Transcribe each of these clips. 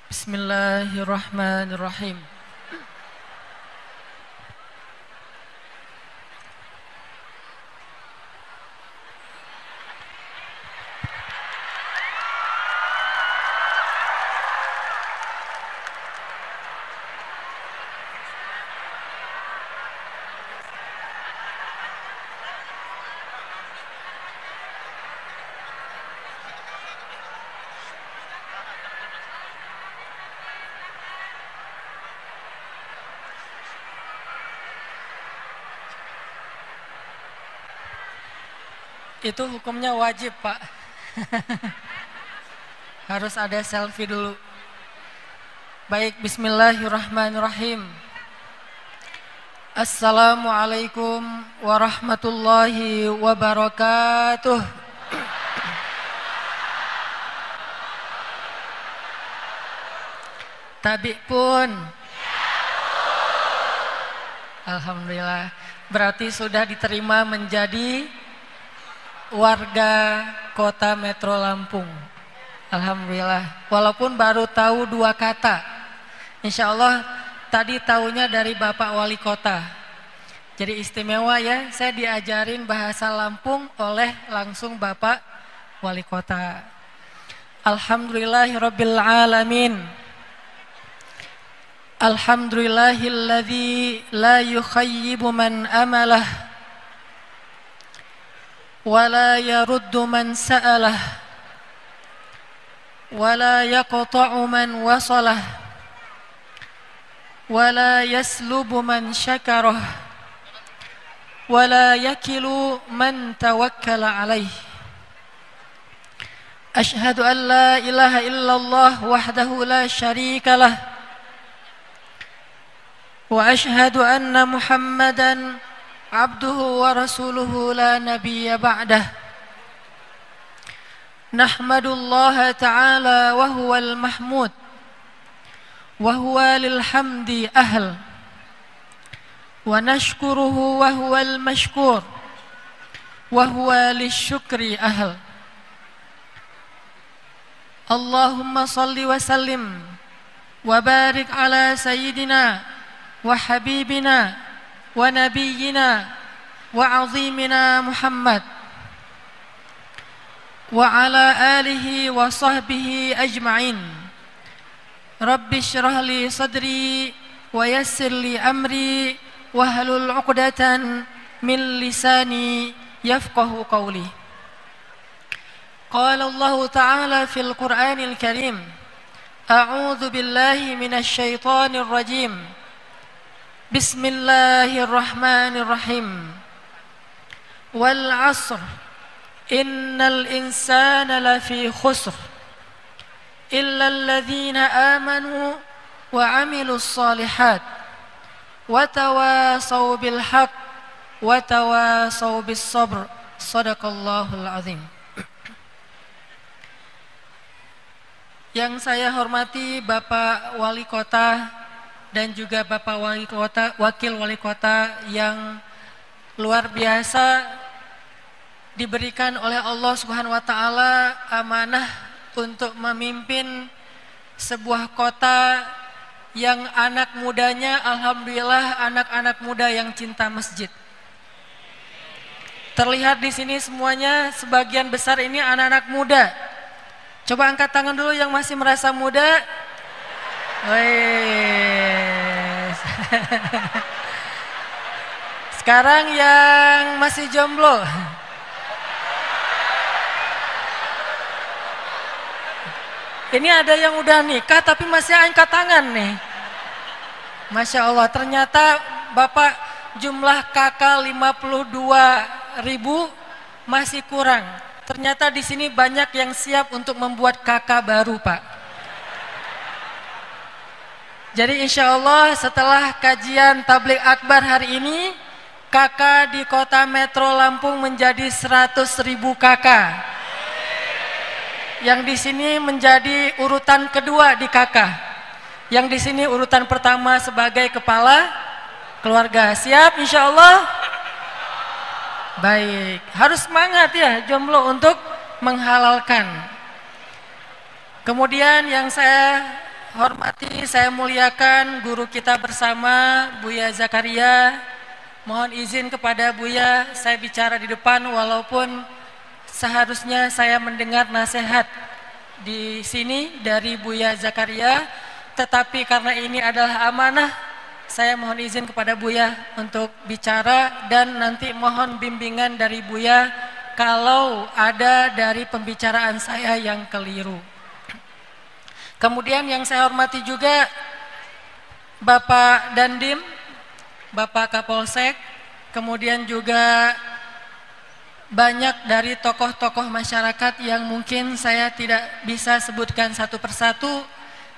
Bismillahirrahmanirrahim. Itu hukumnya wajib, Pak. Harus ada selfie dulu. Baik, bismillahirrahmanirrahim. Assalamualaikum warahmatullahi wabarakatuh. Tabi pun. Alhamdulillah. Berarti sudah diterima menjadi warga Kota Metro Lampung. Alhamdulillah. Walaupun baru tahu 2 kata. Insya Allah tadi tahunya dari Bapak Wali Kota. Jadi istimewa ya, saya diajarin bahasa Lampung oleh langsung Bapak Wali Kota. Alhamdulillahirabbil alamin. Alhamdulillahilladzi la yukhayyibu man amalah ولا يرد من سأله ولا يقطع من وصله ولا يسلب من شكره ولا يكل من توكل عليه أشهد أن لا إله إلا الله وحده لا شريك له وأشهد أن محمدًا عبده ورسوله لا نبي بعده نحمد الله تعالى وهو المحمود وهو للحمد أهل ونشكره وهو المشكور وهو للشكر أهل اللهم صل وسلم وبارك على سيدنا وحبيبنا ونبينا وعظيمنا محمد وعلى آله وصحبه أجمعين رب اشرح لي صدري ويسر لي أمري واحلل عقدة من لساني يفقه قولي قال الله تعالى في القرآن الكريم أعوذ بالله من الشيطان الرجيم بسم الله الرحمن الرحيم والعصر إن الإنسان لفي خسر إلا الذين آمنوا وعملوا الصالحات وتواصوا بالحق وتواصوا بالصبر صدق الله العظيم. Yang saya hormati Bapak Wali Kota dan juga Bapak Wali Kota, Wakil Wali Kota yang luar biasa diberikan oleh Allah Subhanahu wa taala amanah untuk memimpin sebuah kota yang anak mudanya alhamdulillah anak-anak muda yang cinta masjid. Terlihat di sini semuanya sebagian besar ini anak-anak muda. Coba angkat tangan dulu yang masih merasa muda. Wes. Sekarang yang masih jomblo. Ini ada yang udah nikah tapi masih angkat tangan nih. Masya Allah, ternyata Bapak jumlah kakak 52.000 masih kurang. Ternyata di sini banyak yang siap untuk membuat kakak baru, Pak. Jadi insya Allah setelah kajian tabligh akbar hari ini, kakak di Kota Metro Lampung menjadi 100.000 kakak. Yang di sini menjadi urutan kedua di kakak. Yang di sini urutan pertama sebagai kepala keluarga. Siap insya Allah? Baik, harus semangat ya jomblo untuk menghalalkan. Kemudian yang saya hormati, saya muliakan guru kita bersama, Buya Zakaria. Mohon izin kepada Buya, saya bicara di depan walaupun seharusnya saya mendengar nasihat di sini dari Buya Zakaria, tetapi karena ini adalah amanah, saya mohon izin kepada Buya untuk bicara dan nanti mohon bimbingan dari Buya kalau ada dari pembicaraan saya yang keliru. Kemudian yang saya hormati juga Bapak Dandim, Bapak Kapolsek, kemudian juga banyak dari tokoh-tokoh masyarakat yang mungkin saya tidak bisa sebutkan satu persatu.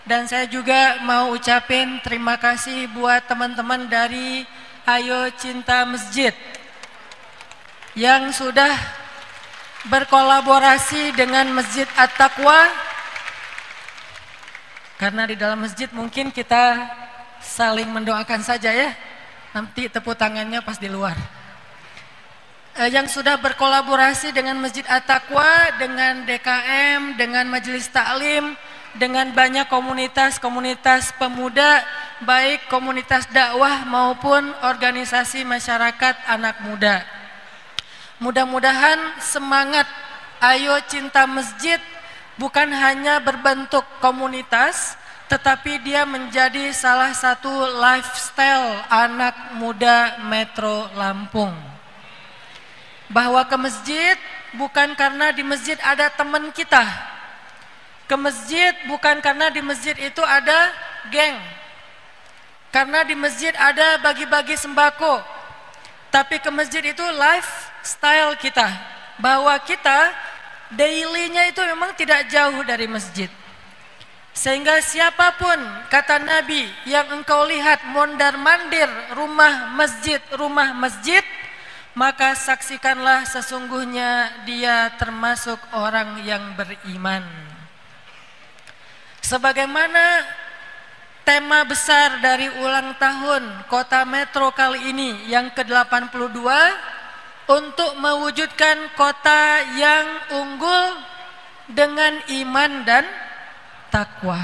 Dan saya juga mau ucapin terima kasih buat teman-teman dari Ayo Cinta Masjid yang sudah berkolaborasi dengan Masjid At-Taqwa, karena di dalam masjid mungkin kita saling mendoakan saja ya. Nanti tepuk tangannya pas di luar. Yang sudah berkolaborasi dengan Masjid At-Taqwa, dengan DKM, dengan Majelis Taklim, dengan banyak komunitas-komunitas pemuda, baik komunitas dakwah maupun organisasi masyarakat anak muda. Mudah-mudahan semangat Ayo Cinta Masjid bukan hanya berbentuk komunitas, tetapi dia menjadi salah satu lifestyle anak muda Metro Lampung. Bahwa ke masjid bukan karena di masjid ada teman kita. Ke masjid bukan karena di masjid itu ada geng. Karena di masjid ada bagi-bagi sembako. Tapi ke masjid itu lifestyle kita. Bahwa kita daily-nya itu memang tidak jauh dari masjid. Sehingga siapapun, kata Nabi, yang engkau lihat mondar-mandir rumah masjid, maka saksikanlah sesungguhnya dia termasuk orang yang beriman. Sebagaimana tema besar dari ulang tahun Kota Metro kali ini yang ke-82, untuk mewujudkan kota yang unggul dengan iman dan takwa.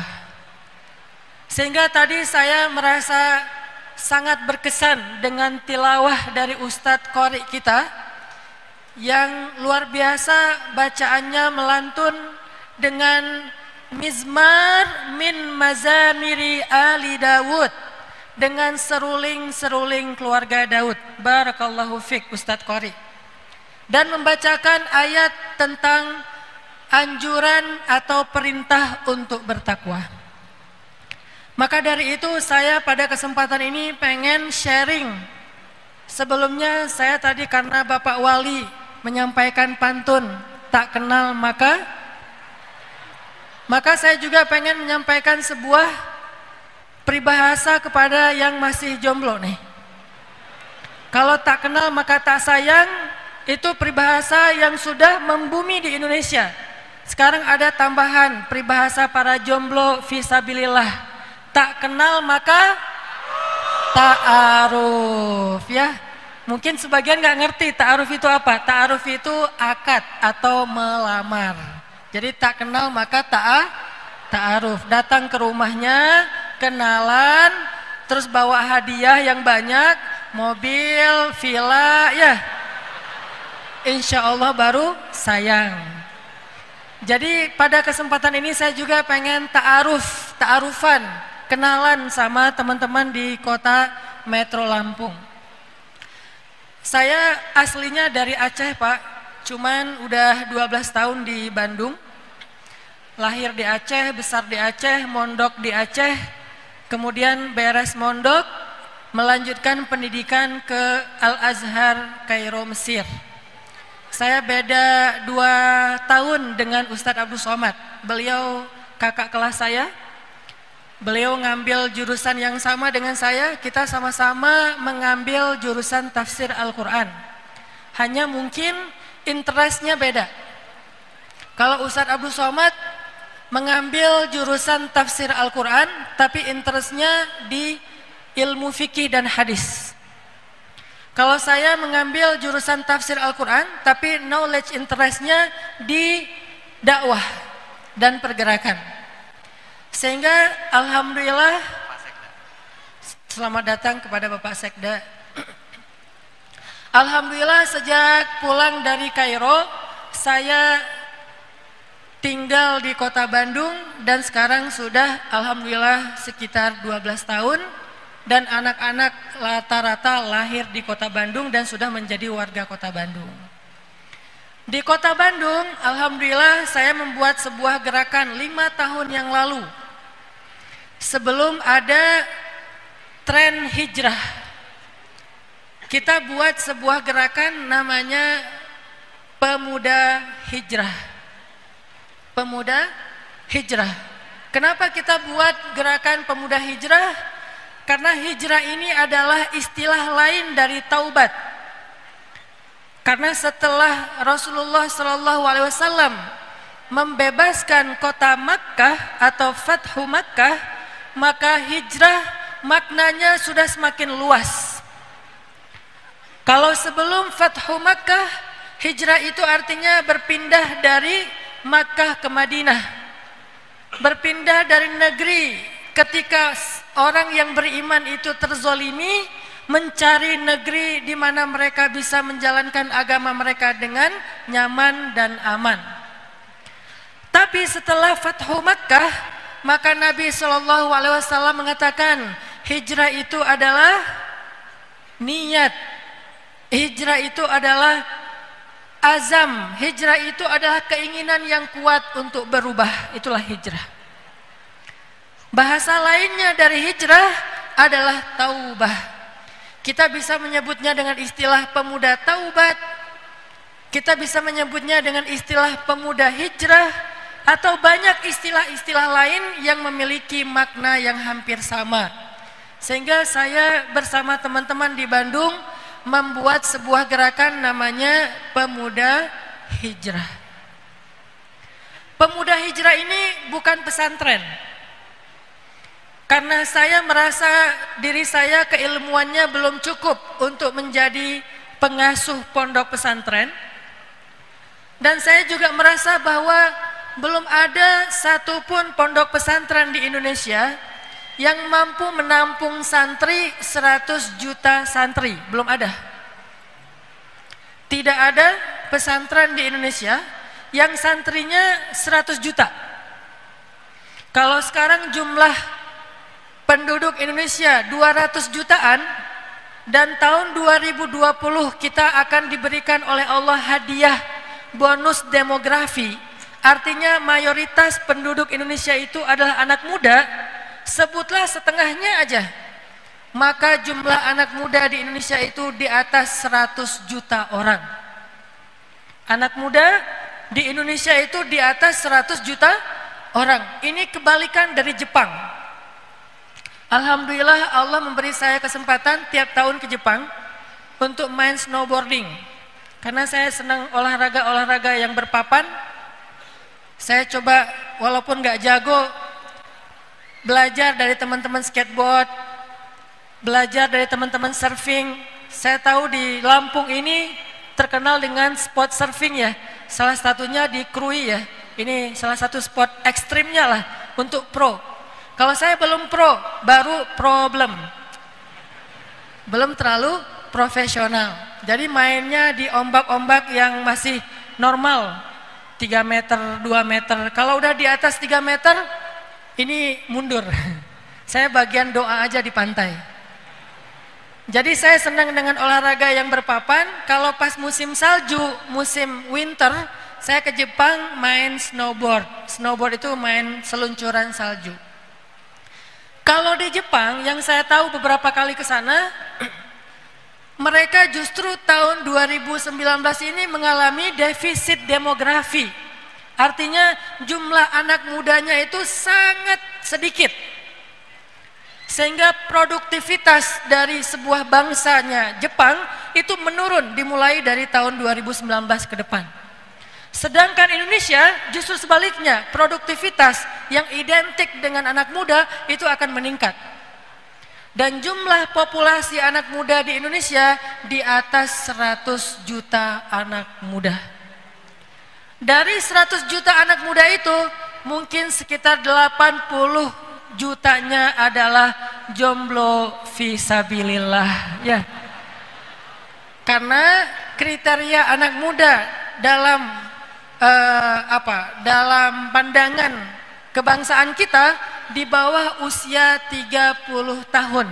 Sehingga tadi saya merasa sangat berkesan dengan tilawah dari Ustadz Qori kita yang luar biasa, bacaannya melantun dengan mizmar min mazamiri ali Dawud, dengan seruling-seruling keluarga Daud. Barakallahu fiik Ustadz Qori. Dan membacakan ayat tentang anjuran atau perintah untuk bertakwa. Maka dari itu saya pada kesempatan ini pengen sharing. Sebelumnya saya tadi karena Bapak Wali menyampaikan pantun tak kenal maka saya juga pengen menyampaikan sebuah peribahasa kepada yang masih jomblo nih. Kalau tak kenal maka tak sayang, itu peribahasa yang sudah membumi di Indonesia. Sekarang ada tambahan peribahasa para jomblo fisabilillah. Tak kenal maka ta'aruf ya. Mungkin sebagian nggak ngerti ta'aruf itu apa. Ta'aruf itu akad atau melamar. Jadi tak kenal maka ta'aruf. Datang ke rumahnya, kenalan, terus bawa hadiah yang banyak, mobil, villa ya. Insya Allah baru sayang. Jadi pada kesempatan ini saya juga pengen ta'arufan, kenalan sama teman-teman di Kota Metro Lampung. Saya aslinya dari Aceh Pak, cuman udah 12 tahun di Bandung. Lahir di Aceh, besar di Aceh, mondok di Aceh. Kemudian beres mondok, melanjutkan pendidikan ke Al-Azhar Kairo Mesir. Saya beda 2 tahun dengan Ustadz Abdul Somad. Beliau kakak kelas saya. Beliau ngambil jurusan yang sama dengan saya. Kita sama-sama mengambil jurusan tafsir Al-Quran. Hanya mungkin interestnya beda. Kalau Ustadz Abdul Somad mengambil jurusan tafsir Al-Quran, tapi interestnya di ilmu fikih dan hadis. Kalau saya mengambil jurusan tafsir Al-Quran, tapi knowledge interestnya di dakwah dan pergerakan. Sehingga alhamdulillah, selamat datang kepada Bapak Sekda. Alhamdulillah sejak pulang dari Kairo, saya tinggal di kota Bandung dan sekarang sudah alhamdulillah sekitar 12 tahun dan anak-anak rata-rata lahir di kota Bandung dan sudah menjadi warga kota Bandung. Di kota Bandung alhamdulillah saya membuat sebuah gerakan 5 tahun yang lalu sebelum ada tren hijrah. Kita buat sebuah gerakan namanya Pemuda Hijrah. Pemuda Hijrah. Kenapa kita buat gerakan Pemuda Hijrah? Karena hijrah ini adalah istilah lain dari taubat. Karena setelah Rasulullah SAW membebaskan kota Makkah atau Fathu Makkah, maka hijrah maknanya sudah semakin luas. Kalau sebelum Fathu Makkah, hijrah itu artinya berpindah dari Makkah ke Madinah. Berpindah dari negeri ketika orang yang beriman itu terzolimi, mencari negeri di mana mereka bisa menjalankan agama mereka dengan nyaman dan aman. Tapi setelah Fathu Makkah, maka Nabi SAW mengatakan hijrah itu adalah niat. Hijrah itu adalah azam. Hijrah itu adalah keinginan yang kuat untuk berubah. Itulah hijrah. Bahasa lainnya dari hijrah adalah taubah. Kita bisa menyebutnya dengan istilah pemuda taubat. Kita bisa menyebutnya dengan istilah pemuda hijrah. Atau banyak istilah-istilah lain yang memiliki makna yang hampir sama. Sehingga saya bersama teman-teman di Bandung membuat sebuah gerakan namanya Pemuda Hijrah. Pemuda Hijrah ini bukan pesantren. Karena saya merasa diri saya keilmuannya belum cukup untuk menjadi pengasuh pondok pesantren. Dan saya juga merasa bahwa belum ada satupun pondok pesantren di Indonesia yang mampu menampung santri 100 juta santri. Belum ada. Tidak ada pesantren di Indonesia yang santrinya 100 juta. Kalau sekarang jumlah penduduk Indonesia 200 jutaan dan tahun 2020 kita akan diberikan oleh Allah hadiah bonus demografi. Artinya mayoritas penduduk Indonesia itu adalah anak muda. Sebutlah setengahnya aja, maka jumlah anak muda di Indonesia itu di atas 100 juta orang. Anak muda di Indonesia itu di atas 100 juta orang. Ini kebalikan dari Jepang. Alhamdulillah Allah memberi saya kesempatan tiap tahun ke Jepang untuk main snowboarding. Karena saya senang olahraga-olahraga yang berpapan. Saya coba walaupun gak jago, belajar dari teman-teman skateboard, belajar dari teman-teman surfing. Saya tahu di Lampung ini terkenal dengan spot surfing ya. Salah satunya di Krui ya. Ini salah satu spot ekstrimnya lah untuk pro. Kalau saya belum pro, baru problem. Belum terlalu profesional. Jadi mainnya di ombak-ombak yang masih normal. 3 meter, 2 meter. Kalau udah di atas 3 meter, ini mundur. Saya bagian doa aja di pantai. Jadi saya senang dengan olahraga yang berpapan. Kalau pas musim salju, musim winter, saya ke Jepang main snowboard. Snowboard itu main seluncuran salju. Kalau di Jepang, yang saya tahu beberapa kali ke sana, mereka justru tahun 2019 ini mengalami defisit demografi. Artinya jumlah anak mudanya itu sangat sedikit. Sehingga produktivitas dari sebuah bangsanya Jepang itu menurun dimulai dari tahun 2019 ke depan. Sedangkan Indonesia justru sebaliknya, produktivitas yang identik dengan anak muda itu akan meningkat. Dan jumlah populasi anak muda di Indonesia di atas 100 juta anak muda. Dari 100 juta anak muda itu, mungkin sekitar 80 jutanya adalah jomblo fisabilillah ya. Karena kriteria anak muda dalam dalam pandangan kebangsaan kita di bawah usia 30 tahun.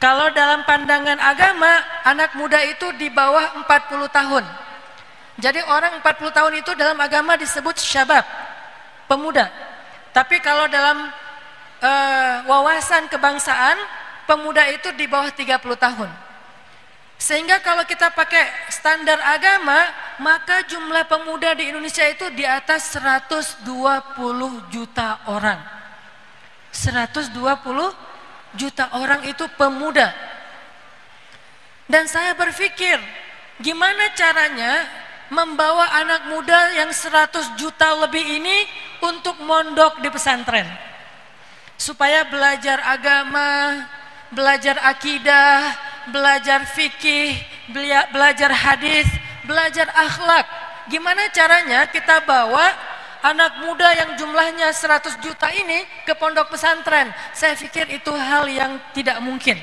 Kalau dalam pandangan agama, anak muda itu di bawah 40 tahun. Jadi orang 40 tahun itu dalam agama disebut syabab, pemuda. Tapi kalau dalam wawasan kebangsaan, pemuda itu di bawah 30 tahun. Sehingga kalau kita pakai standar agama, maka jumlah pemuda di Indonesia itu di atas 120 juta orang. 120 juta orang itu pemuda. Dan saya berpikir, gimana caranya membawa anak muda yang 100 juta lebih ini untuk mondok di pesantren, supaya belajar agama, belajar akidah, belajar fikih, belajar hadis, belajar akhlak. Gimana caranya kita bawa anak muda yang jumlahnya 100 juta ini ke pondok pesantren? Saya pikir itu hal yang tidak mungkin.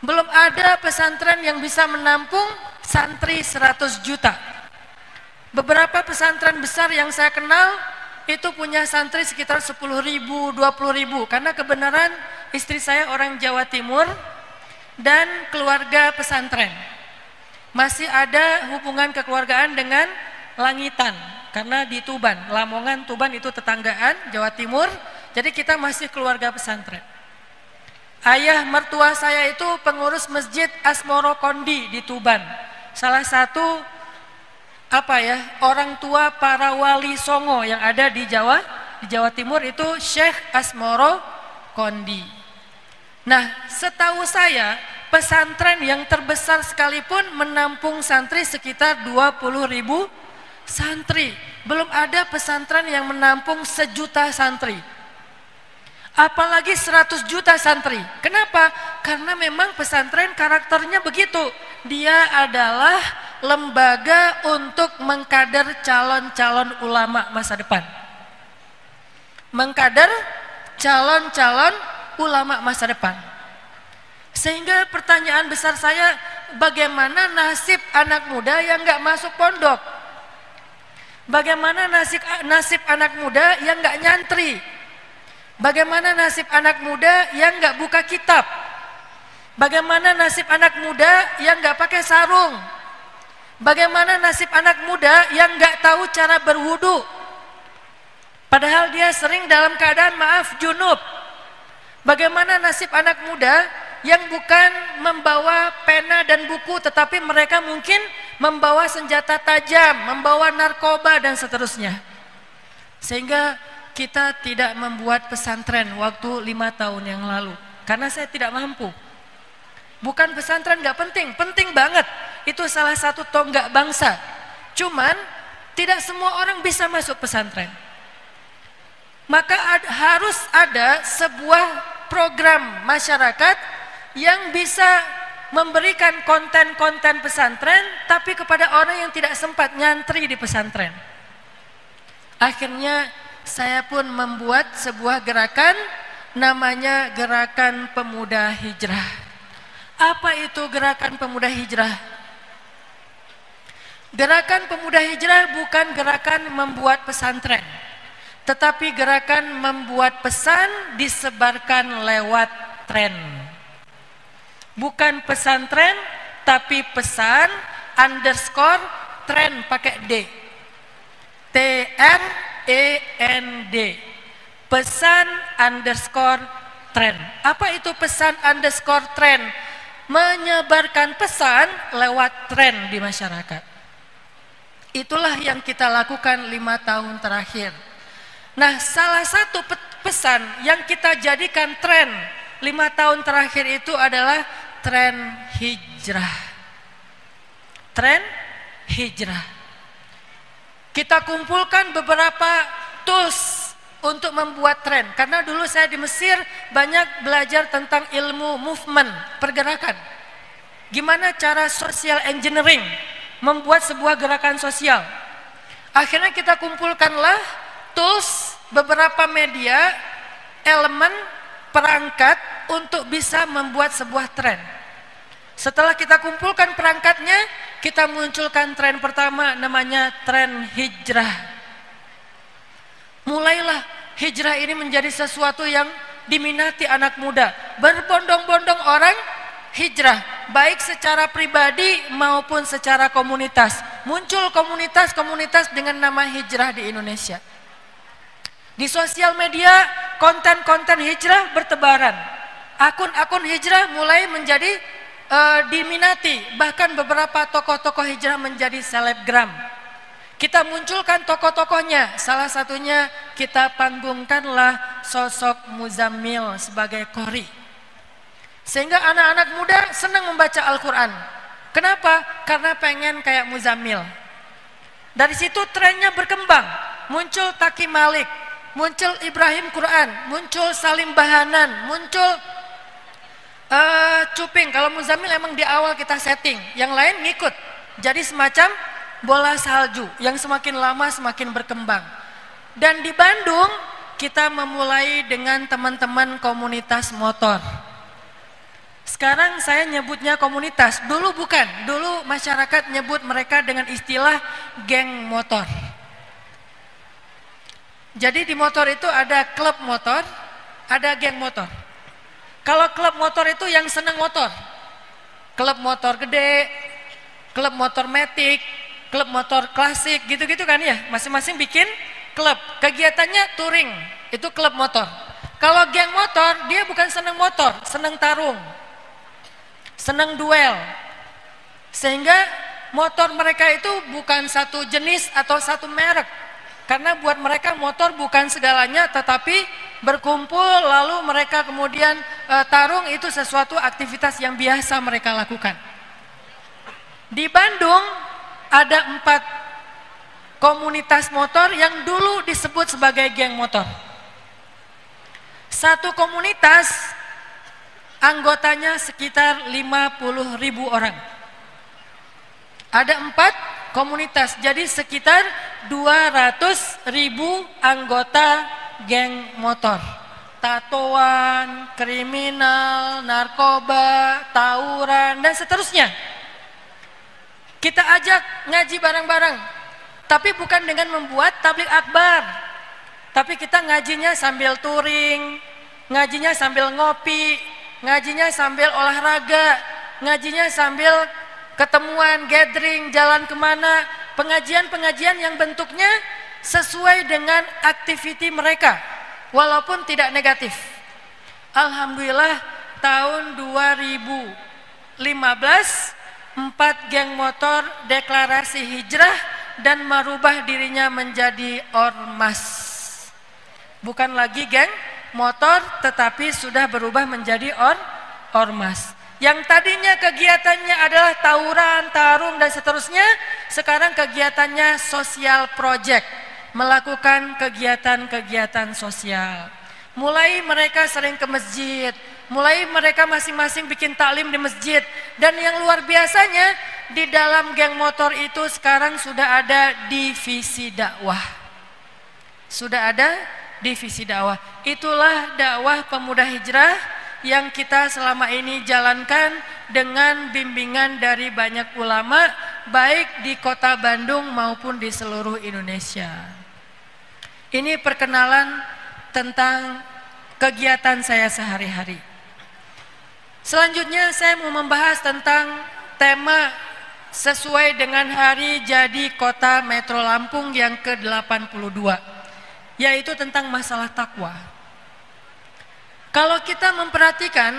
Belum ada pesantren yang bisa menampung santri 100 juta. Beberapa pesantren besar yang saya kenal itu punya santri sekitar 10.000, 20.000. Karena kebenaran istri saya orang Jawa Timur dan keluarga pesantren. Masih ada hubungan kekeluargaan dengan Langitan, karena di Tuban, Lamongan, Tuban itu tetanggaan, Jawa Timur. Jadi kita masih keluarga pesantren. Ayah mertua saya itu pengurus Masjid Asmoro Kondi di Tuban. Salah satu orang tua para wali songo yang ada di Jawa Timur itu Syekh Asmoro Kondi. Nah, setahu saya pesantren yang terbesar sekalipun menampung santri sekitar 20.000 santri. Belum ada pesantren yang menampung 1 juta santri. Apalagi 100 juta santri. Kenapa? Karena memang pesantren karakternya begitu. Dia adalah lembaga untuk mengkader calon-calon ulama masa depan. Mengkader calon-calon ulama masa depan. Sehingga pertanyaan besar saya, bagaimana nasib anak muda yang nggak masuk pondok? Bagaimana nasib anak muda yang nggak nyantri? Bagaimana nasib anak muda yang nggak buka kitab? Bagaimana nasib anak muda yang nggak pakai sarung? Bagaimana nasib anak muda yang nggak tahu cara berwudu? Padahal dia sering dalam keadaan junub. Bagaimana nasib anak muda yang bukan membawa pena dan buku, tetapi mereka mungkin membawa senjata tajam, membawa narkoba dan seterusnya. Sehingga kita tidak membuat pesantren waktu 5 tahun yang lalu, karena saya tidak mampu. Bukan pesantren gak penting, penting banget. Itu salah satu tonggak bangsa. Cuman tidak semua orang bisa masuk pesantren. Maka harus ada sebuah program masyarakat yang bisa memberikan konten-konten pesantren, tapi kepada orang yang tidak sempat nyantri di pesantren. Akhirnya saya pun membuat sebuah gerakan, namanya Gerakan Pemuda Hijrah. Apa itu Gerakan Pemuda Hijrah? Gerakan Pemuda Hijrah bukan gerakan membuat pesantren, tetapi gerakan membuat pesan disebarkan lewat tren. Bukan pesantren, tapi pesan _tren pakai D. TREND. Pesan _tren. Apa itu pesan _tren? Menyebarkan pesan lewat tren di masyarakat. Itulah yang kita lakukan 5 tahun terakhir. Nah, salah satu pesan yang kita jadikan tren 5 tahun terakhir itu adalah tren hijrah. Tren hijrah. Kita kumpulkan beberapa tools untuk membuat tren. Karena dulu saya di Mesir banyak belajar tentang ilmu movement, pergerakan. Gimana cara social engineering, membuat sebuah gerakan sosial. Akhirnya kita kumpulkanlah tools, beberapa media, elemen, perangkat untuk bisa membuat sebuah tren. Setelah kita kumpulkan perangkatnya, kita munculkan tren pertama, namanya tren hijrah. Mulailah hijrah ini menjadi sesuatu yang diminati anak muda. Berbondong-bondong orang hijrah, baik secara pribadi maupun secara komunitas. Muncul komunitas-komunitas dengan nama hijrah di Indonesia. Di sosial media, konten-konten hijrah bertebaran. Akun-akun hijrah mulai menjadi diminati. Bahkan beberapa tokoh-tokoh hijrah menjadi selebgram. Kita munculkan tokoh-tokohnya. Salah satunya kita panggungkanlah sosok Muzammil sebagai qori. Sehingga anak-anak muda senang membaca Al-Quran. Kenapa? Karena pengen kayak Muzammil. Dari situ trennya berkembang. Muncul Taki Malik, muncul Ibrahim Quran, muncul Salim Bahanan, muncul Cuping. Kalau Muzammil emang di awal kita setting, yang lain ngikut. Jadi semacam bola salju yang semakin lama semakin berkembang. Dan di Bandung kita memulai dengan teman-teman komunitas motor. Sekarang saya nyebutnya komunitas, dulu bukan. Dulu masyarakat nyebut mereka dengan istilah geng motor. Jadi di motor itu ada klub motor, ada geng motor. Kalau klub motor itu yang senang motor. Klub motor gede, klub motor matic, klub motor klasik, gitu-gitu kan ya. Masing-masing bikin klub. Kegiatannya touring, itu klub motor. Kalau geng motor, dia bukan senang motor, senang tarung, senang duel. Sehingga motor mereka itu bukan satu jenis atau satu merek. Karena buat mereka motor bukan segalanya, tetapi berkumpul lalu mereka kemudian tarung itu sesuatu aktivitas yang biasa mereka lakukan. Di Bandung ada 4 komunitas motor yang dulu disebut sebagai geng motor. Satu komunitas anggotanya sekitar 50.000 orang. Ada 4 komunitas, jadi sekitar 200.000 anggota geng motor. Tatoan, kriminal, narkoba, tawuran, dan seterusnya. Kita ajak ngaji bareng-bareng, tapi bukan dengan membuat tabligh akbar. Tapi kita ngajinya sambil touring, ngajinya sambil ngopi, ngajinya sambil olahraga, ngajinya sambil ketemuan, gathering, jalan kemana, pengajian-pengajian yang bentuknya sesuai dengan aktiviti mereka, walaupun tidak negatif. Alhamdulillah tahun 2015, 4 geng motor deklarasi hijrah dan merubah dirinya menjadi ormas. Bukan lagi geng motor, tetapi sudah berubah menjadi ormas. Yang tadinya kegiatannya adalah tawuran, tarung, dan seterusnya, sekarang kegiatannya sosial project, melakukan kegiatan-kegiatan sosial. Mulai mereka sering ke masjid, mulai mereka masing-masing bikin taklim di masjid. Dan yang luar biasanya, di dalam geng motor itu sekarang sudah ada divisi dakwah. Sudah ada divisi dakwah. Itulah dakwah pemuda hijrah yang kita selama ini jalankan dengan bimbingan dari banyak ulama, baik di kota Bandung maupun di seluruh Indonesia. Ini perkenalan tentang kegiatan saya sehari-hari. Selanjutnya saya mau membahas tentang tema sesuai dengan hari jadi Kota Metro Lampung yang ke-82, yaitu tentang masalah takwa. Kalau kita memperhatikan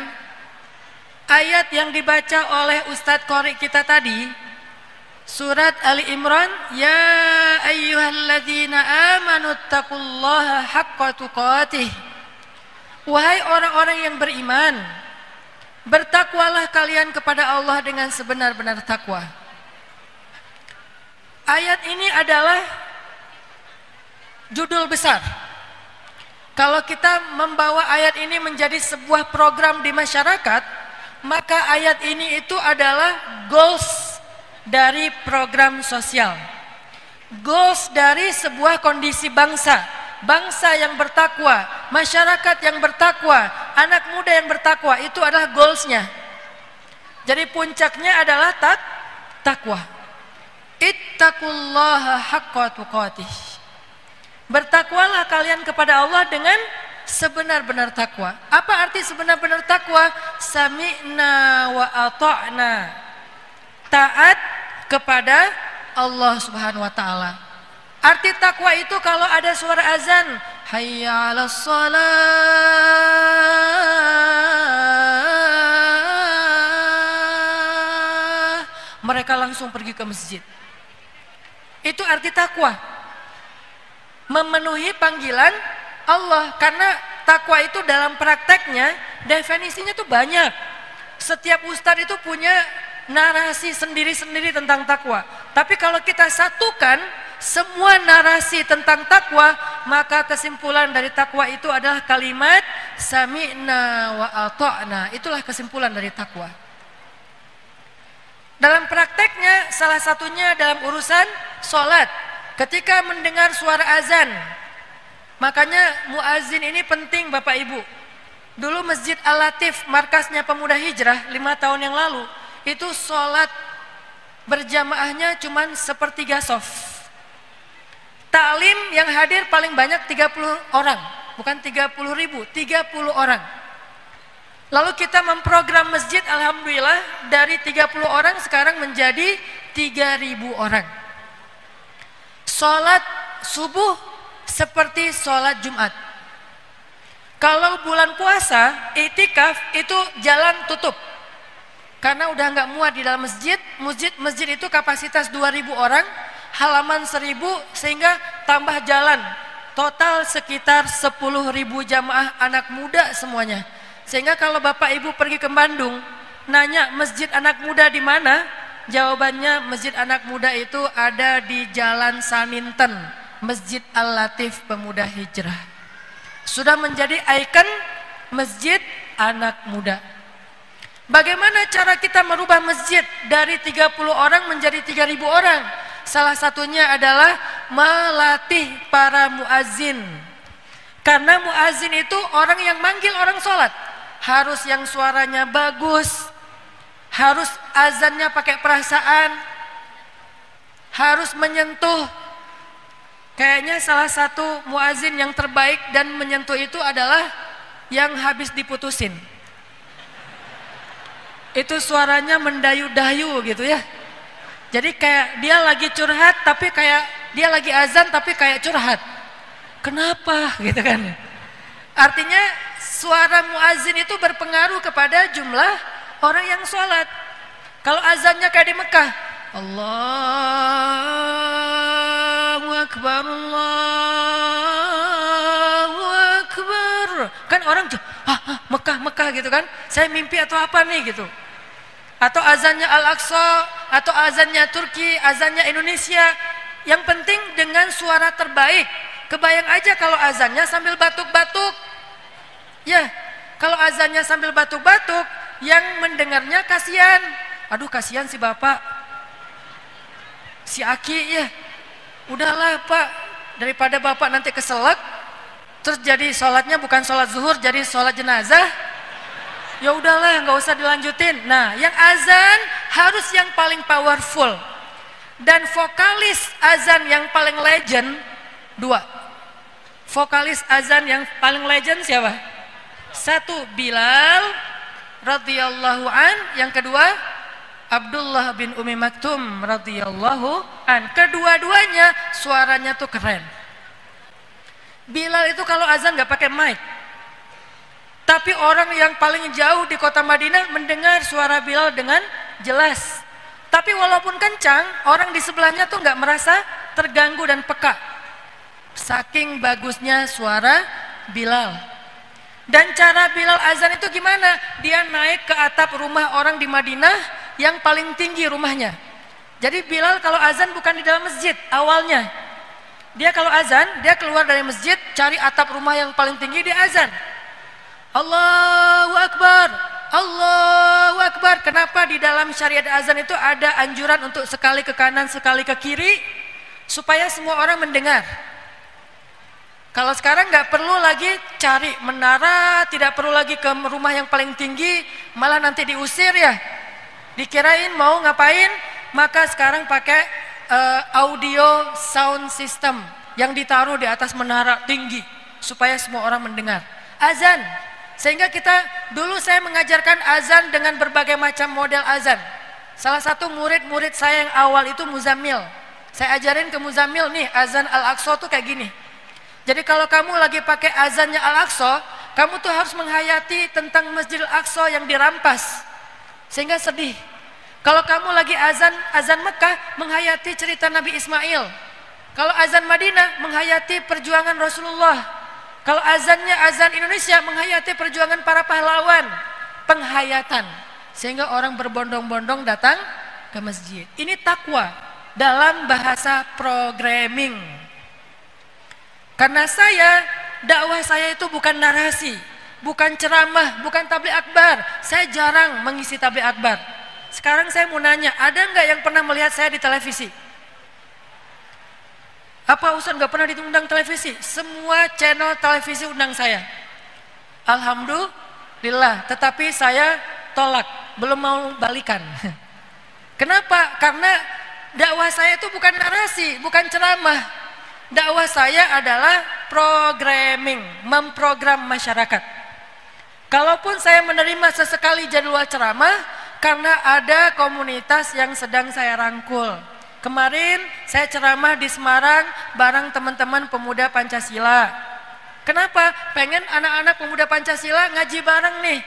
ayat yang dibaca oleh Ustadz Qori kita tadi, surat Ali Imran, ya ayyuhalladzina amanu taqullaha haqqa tuqatih. Wahai orang-orang yang beriman, bertakwalah kalian kepada Allah dengan sebenar-benar takwa. Ayat ini adalah judul besar. Kalau kita membawa ayat ini menjadi sebuah program di masyarakat, maka ayat ini itu adalah goals dari program sosial, goals dari sebuah kondisi bangsa, bangsa yang bertakwa, masyarakat yang bertakwa, anak muda yang bertakwa, itu adalah goalsnya. Jadi puncaknya adalah takwa. Ittaqullaha haqqa tuqatih. Bertakwalah kalian kepada Allah dengan sebenar-benar takwa. Apa arti sebenar-benar takwa? Sami'na wa ata'na. Taat kepada Allah Subhanahu wa taala. Arti takwa itu kalau ada suara azan, hayya 'alas shalah, mereka langsung pergi ke masjid. Itu arti takwa. Memenuhi panggilan Allah, karena takwa itu dalam prakteknya definisinya tuh banyak. Setiap ustadz itu punya narasi sendiri-sendiri tentang takwa. Tapi kalau kita satukan semua narasi tentang takwa, maka kesimpulan dari takwa itu adalah kalimat sami'na wa ata'na. Itulah kesimpulan dari takwa. Dalam prakteknya salah satunya dalam urusan sholat. Ketika mendengar suara azan, makanya muazin ini penting Bapak Ibu. Dulu Masjid Al-Latif, markasnya Pemuda Hijrah 5 tahun yang lalu, itu sholat berjamaahnya cuman sepertiga soft. Taklim yang hadir paling banyak 30 orang, bukan 30.000, 30 orang. Lalu kita memprogram masjid, alhamdulillah dari 30 orang sekarang menjadi 3.000 orang. Sholat subuh seperti sholat Jumat. Kalau bulan puasa, iktikaf itu jalan tutup. Karena udah nggak muat di dalam masjid. Masjid itu kapasitas 2.000 orang, halaman 1.000, sehingga tambah jalan. Total sekitar 10.000 jamaah anak muda semuanya. Sehingga kalau Bapak Ibu pergi ke Bandung, nanya masjid anak muda di mana? Jawabannya masjid anak muda itu ada di Jalan Saninten, Masjid Al-Latif Pemuda Hijrah. Sudah menjadi ikon masjid anak muda. Bagaimana cara kita merubah masjid dari 30 orang menjadi 3.000 orang? Salah satunya adalah melatih para muazin. Karena muazin itu orang yang manggil orang sholat. Harus yang suaranya bagus, harus azannya pakai perasaan, harus menyentuh. Kayaknya salah satu muazin yang terbaik dan menyentuh itu adalah yang habis diputusin. Itu suaranya mendayu-dayu gitu ya. Jadi kayak dia lagi curhat tapi kayak dia lagi azan tapi kayak curhat. Kenapa gitu kan? Artinya suara muazin itu berpengaruh kepada jumlah orang yang sholat. Kalau azannya kayak di Mekah, Allahu Akbar, Allahu Akbar. Kan orang Mekah gitu kan. Saya mimpi atau apa nih gitu. Atau azannya Al-Aqsa, atau azannya Turki, azannya Indonesia. Yang penting dengan suara terbaik. Kebayang aja kalau azannya sambil batuk-batuk. Ya, kalau azannya sambil batuk-batuk, yang mendengarnya kasihan. Aduh kasihan si bapak, si Aki ya. Udahlah Pak, daripada bapak nanti keselak, terus jadi sholatnya bukan sholat zuhur, jadi sholat jenazah. Ya udahlah, nggak usah dilanjutin. Nah, yang azan harus yang paling powerful. Dan vokalis azan yang paling legend 2. Vokalis azan yang paling legend siapa? 1 Bilal radhiyallahu an, yang kedua Abdullah bin Umi Maktum radhiyallahu an. Kedua-duanya suaranya tuh keren. Bilal itu kalau azan nggak pakai mic. Tapi orang yang paling jauh di kota Madinah mendengar suara Bilal dengan jelas. Tapi walaupun kencang, orang di sebelahnya tuh nggak merasa terganggu dan peka. Saking bagusnya suara Bilal. Dan cara Bilal azan itu gimana? Dia naik ke atap rumah orang di Madinah yang paling tinggi rumahnya. Jadi Bilal kalau azan bukan di dalam masjid awalnya. Dia kalau azan, dia keluar dari masjid, cari atap rumah yang paling tinggi, dia azan. Allahu Akbar, Allahu Akbar. Kenapa di dalam syariat azan itu ada anjuran untuk sekali ke kanan, sekali ke kiri, supaya semua orang mendengar. Kalau sekarang nggak perlu lagi cari menara, tidak perlu lagi ke rumah yang paling tinggi, malah nanti diusir ya. Dikirain mau ngapain, maka sekarang pakai audio sound system yang ditaruh di atas menara tinggi supaya semua orang mendengar. Azan, sehingga kita dulu saya mengajarkan azan dengan berbagai macam model azan. Salah satu murid-murid saya yang awal itu Muzammil. Saya ajarin ke Muzammil nih, azan Al-Aqsa tuh kayak gini. Jadi kalau kamu lagi pakai azannya Al-Aqsa, kamu tuh harus menghayati tentang Masjidil Aqsa yang dirampas, sehingga sedih. Kalau kamu lagi azan Mekah, menghayati cerita Nabi Ismail. Kalau azan Madinah, menghayati perjuangan Rasulullah. Kalau azannya azan Indonesia, menghayati perjuangan para pahlawan. Penghayatan, sehingga orang berbondong-bondong datang ke masjid. Ini takwa dalam bahasa programming. Karena dakwah saya itu bukan narasi, bukan ceramah, bukan tabligh akbar. Saya jarang mengisi tabligh akbar. Sekarang saya mau nanya, ada nggak yang pernah melihat saya di televisi? Apa Ustaz nggak pernah diundang televisi? Semua channel televisi undang saya. Alhamdulillah, tetapi saya tolak, belum mau balikan. Kenapa? Karena dakwah saya itu bukan narasi, bukan ceramah. Dakwah saya adalah programming, memprogram masyarakat. Kalaupun saya menerima sesekali jadwal ceramah, karena ada komunitas yang sedang saya rangkul. Kemarin saya ceramah di Semarang bareng teman-teman pemuda Pancasila. Kenapa? Pengen anak-anak pemuda Pancasila ngaji bareng nih.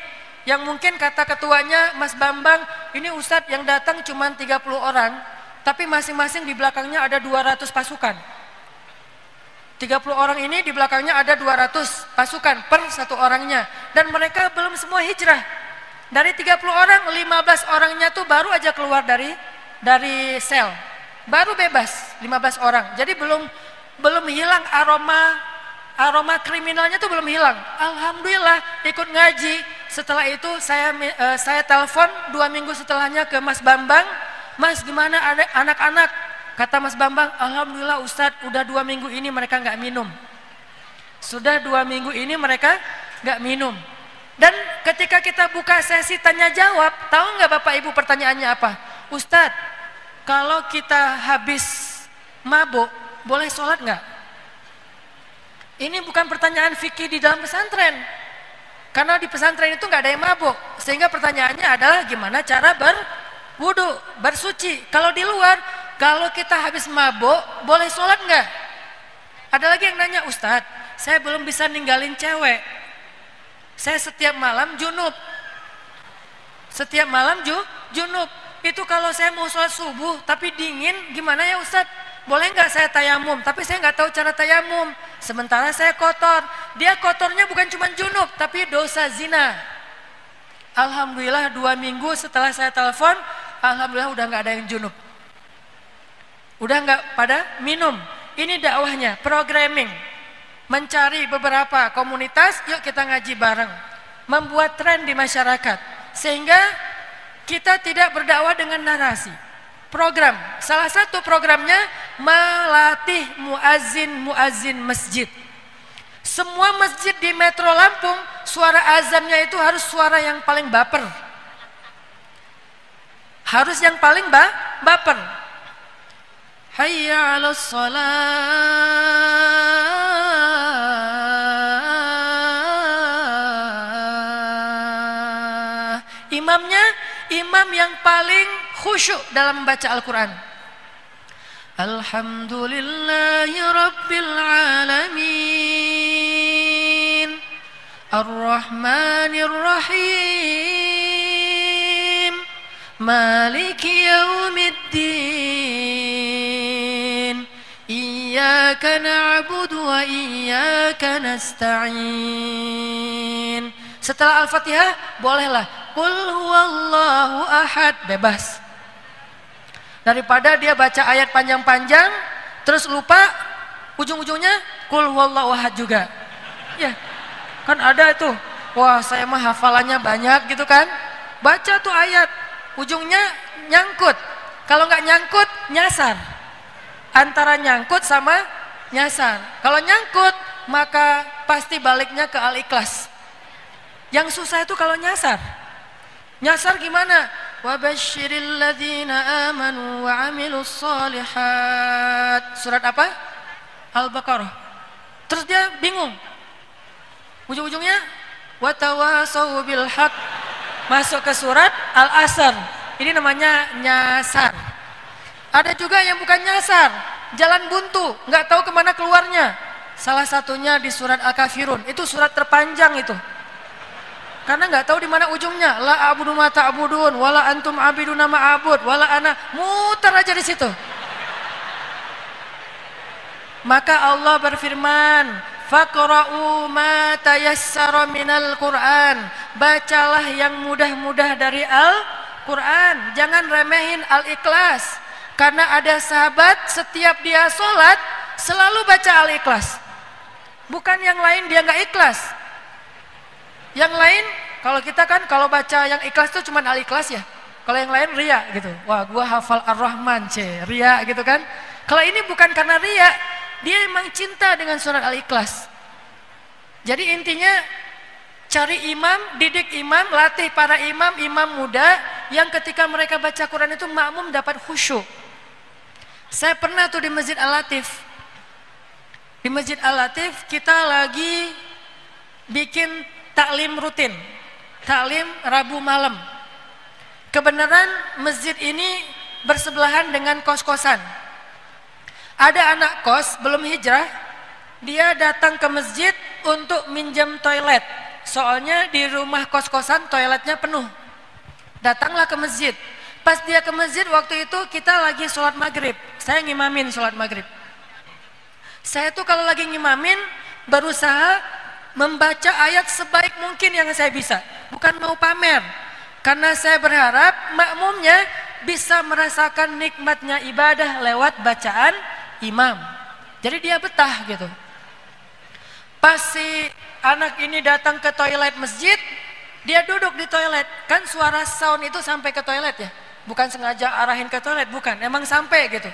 Yang mungkin kata ketuanya, Mas Bambang, ini Ustadz yang datang cuma 30 orang, tapi masing-masing di belakangnya ada 200 pasukan. 30 orang ini di belakangnya ada 200 pasukan per satu orangnya. Dan mereka belum semua hijrah. Dari 30 orang, 15 orangnya tuh baru aja keluar dari sel. Baru bebas 15 orang. Jadi belum hilang aroma kriminalnya tuh belum hilang. Alhamdulillah ikut ngaji. Setelah itu saya telepon 2 minggu setelahnya ke Mas Bambang. Mas, gimana ada anak-anak? Kata Mas Bambang, alhamdulillah Ustadz, udah 2 minggu ini mereka nggak minum. Sudah 2 minggu ini mereka nggak minum. Dan ketika kita buka sesi tanya jawab, tahu nggak Bapak Ibu pertanyaannya apa? Ustadz, kalau kita habis mabuk, boleh sholat nggak? Ini bukan pertanyaan fikih di dalam pesantren. Karena di pesantren itu nggak ada yang mabuk. Sehingga pertanyaannya adalah gimana cara berwudu, bersuci. Kalau di luar, kalau kita habis mabuk, boleh sholat nggak? Ada lagi yang nanya, Ustadz, saya belum bisa ninggalin cewek. Saya setiap malam junub. Setiap malam junub. Itu kalau saya mau sholat subuh, tapi dingin, gimana ya Ustadz? Boleh nggak saya tayamum? Tapi saya nggak tahu cara tayamum. Sementara saya kotor. Dia kotornya bukan cuma junub, tapi dosa zina. Alhamdulillah 2 minggu setelah saya telepon, alhamdulillah udah nggak ada yang junub. Udah nggak pada minum. Ini dakwahnya, programming. Mencari beberapa komunitas, yuk kita ngaji bareng. Membuat tren di masyarakat. Sehingga kita tidak berdakwah dengan narasi. Program, salah satu programnya melatih muazin masjid. Semua masjid di Metro Lampung, suara azannya itu harus suara yang paling baper. Harus yang paling baper. Hayya 'alas shalah. Imam yang paling khusyuk dalam membaca Al-Quran. Alhamdulillahi Rabbil Alamin, Ar-Rahmanir Rahim, Maliki Yaumiddin, Iyyaka na'budu wa iyyaka nasta'in. Setelah Al-Fatihah, bolehlah Qul huwallahu ahad, bebas. Daripada dia baca ayat panjang-panjang terus lupa, ujung-ujungnya Qul huwallahu ahad juga. Ya, kan ada tuh. Wah, saya mah hafalannya banyak gitu kan. Baca tuh ayat, ujungnya nyangkut. Kalau nggak nyangkut, nyasar. Antara nyangkut sama nyasar. Kalau nyangkut, maka pasti baliknya ke Al-Ikhlas. Yang susah itu kalau nyasar. Nyasar gimana? Wabasyiril ladzina amanu wa amilus shalihat. Surat apa? Al-Baqarah. Terus dia bingung. Ujung-ujungnya watawasau bil haq. Masuk ke surat Al-Asr. Ini namanya nyasar. Ada juga yang bukan nyasar, jalan buntu, nggak tahu kemana keluarnya. Salah satunya di surat Al-Kafirun. Itu surat terpanjang itu. Karena nggak tahu di mana ujungnya. La abudu ma ta'budun, wala antum abiduna ma abud, wala ana, muter aja di situ. Maka Allah berfirman, faqra'u ma tayassara minal Qur'an. Bacalah yang mudah-mudah dari Al-Qur'an. Jangan remehin Al-Ikhlas. Karena ada sahabat setiap dia sholat selalu baca Al-Ikhlas. Bukan yang lain dia nggak ikhlas. Yang lain kalau kita kan kalau baca yang ikhlas itu cuma Al-Ikhlas ya. Kalau yang lain ria gitu. Wah, gua hafal Ar-Rahman ria gitu kan. Kalau ini bukan karena ria, dia emang cinta dengan surat Al-Ikhlas. Jadi intinya cari imam, didik imam, latih para imam, imam muda yang ketika mereka baca Quran itu makmum dapat khusyuk. Saya pernah tuh di Masjid Al-Latif. Di Masjid Al-Latif kita lagi bikin taklim rutin. Taklim Rabu malam. Kebenaran masjid ini bersebelahan dengan kos-kosan. Ada anak kos belum hijrah, dia datang ke masjid untuk minjem toilet. Soalnya di rumah kos-kosan toiletnya penuh. Datanglah ke masjid. Pas dia ke masjid waktu itu kita lagi sholat maghrib. Saya ngimamin sholat maghrib. Saya tuh kalau lagi ngimamin berusaha membaca ayat sebaik mungkin yang saya bisa. Bukan mau pamer. Karena saya berharap makmumnya bisa merasakan nikmatnya ibadah lewat bacaan imam. Jadi dia betah gitu. Pas si anak ini datang ke toilet masjid, dia duduk di toilet. Kan suara sound itu sampai ke toilet ya. Bukan sengaja arahin ke toilet, bukan. Emang sampai gitu.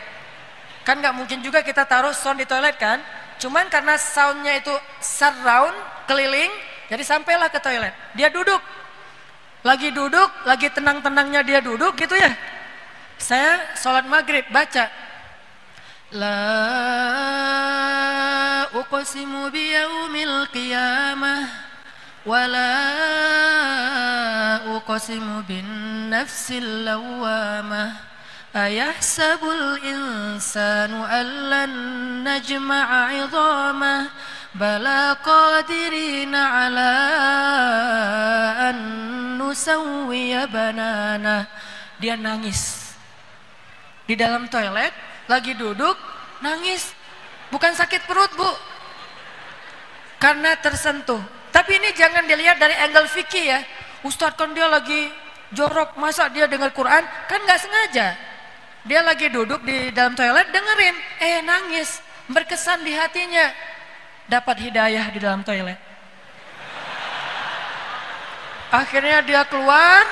Kan gak mungkin juga kita taruh sound di toilet kan. Cuman karena soundnya itu surround, keliling, jadi sampailah ke toilet. Dia duduk. Lagi duduk, lagi tenang-tenangnya dia duduk gitu ya. Saya sholat maghrib baca. La uqsimu biyaumil qiyamah wa la uqsimu bin nafsil lawamah. Ayahsabul insanu allan najma'a 'idhamah. Bala qadirina ala an nusawwiya banana. Dia nangis di dalam toilet, lagi duduk nangis. Bukan sakit perut bu, karena tersentuh. Tapi ini jangan dilihat dari angle fikih ya. Ustadz kan dia lagi jorok, masa dia dengar Quran? Kan nggak sengaja. Dia lagi duduk di dalam toilet dengerin, nangis, berkesan di hatinya. Dapat hidayah di dalam toilet. Akhirnya dia keluar,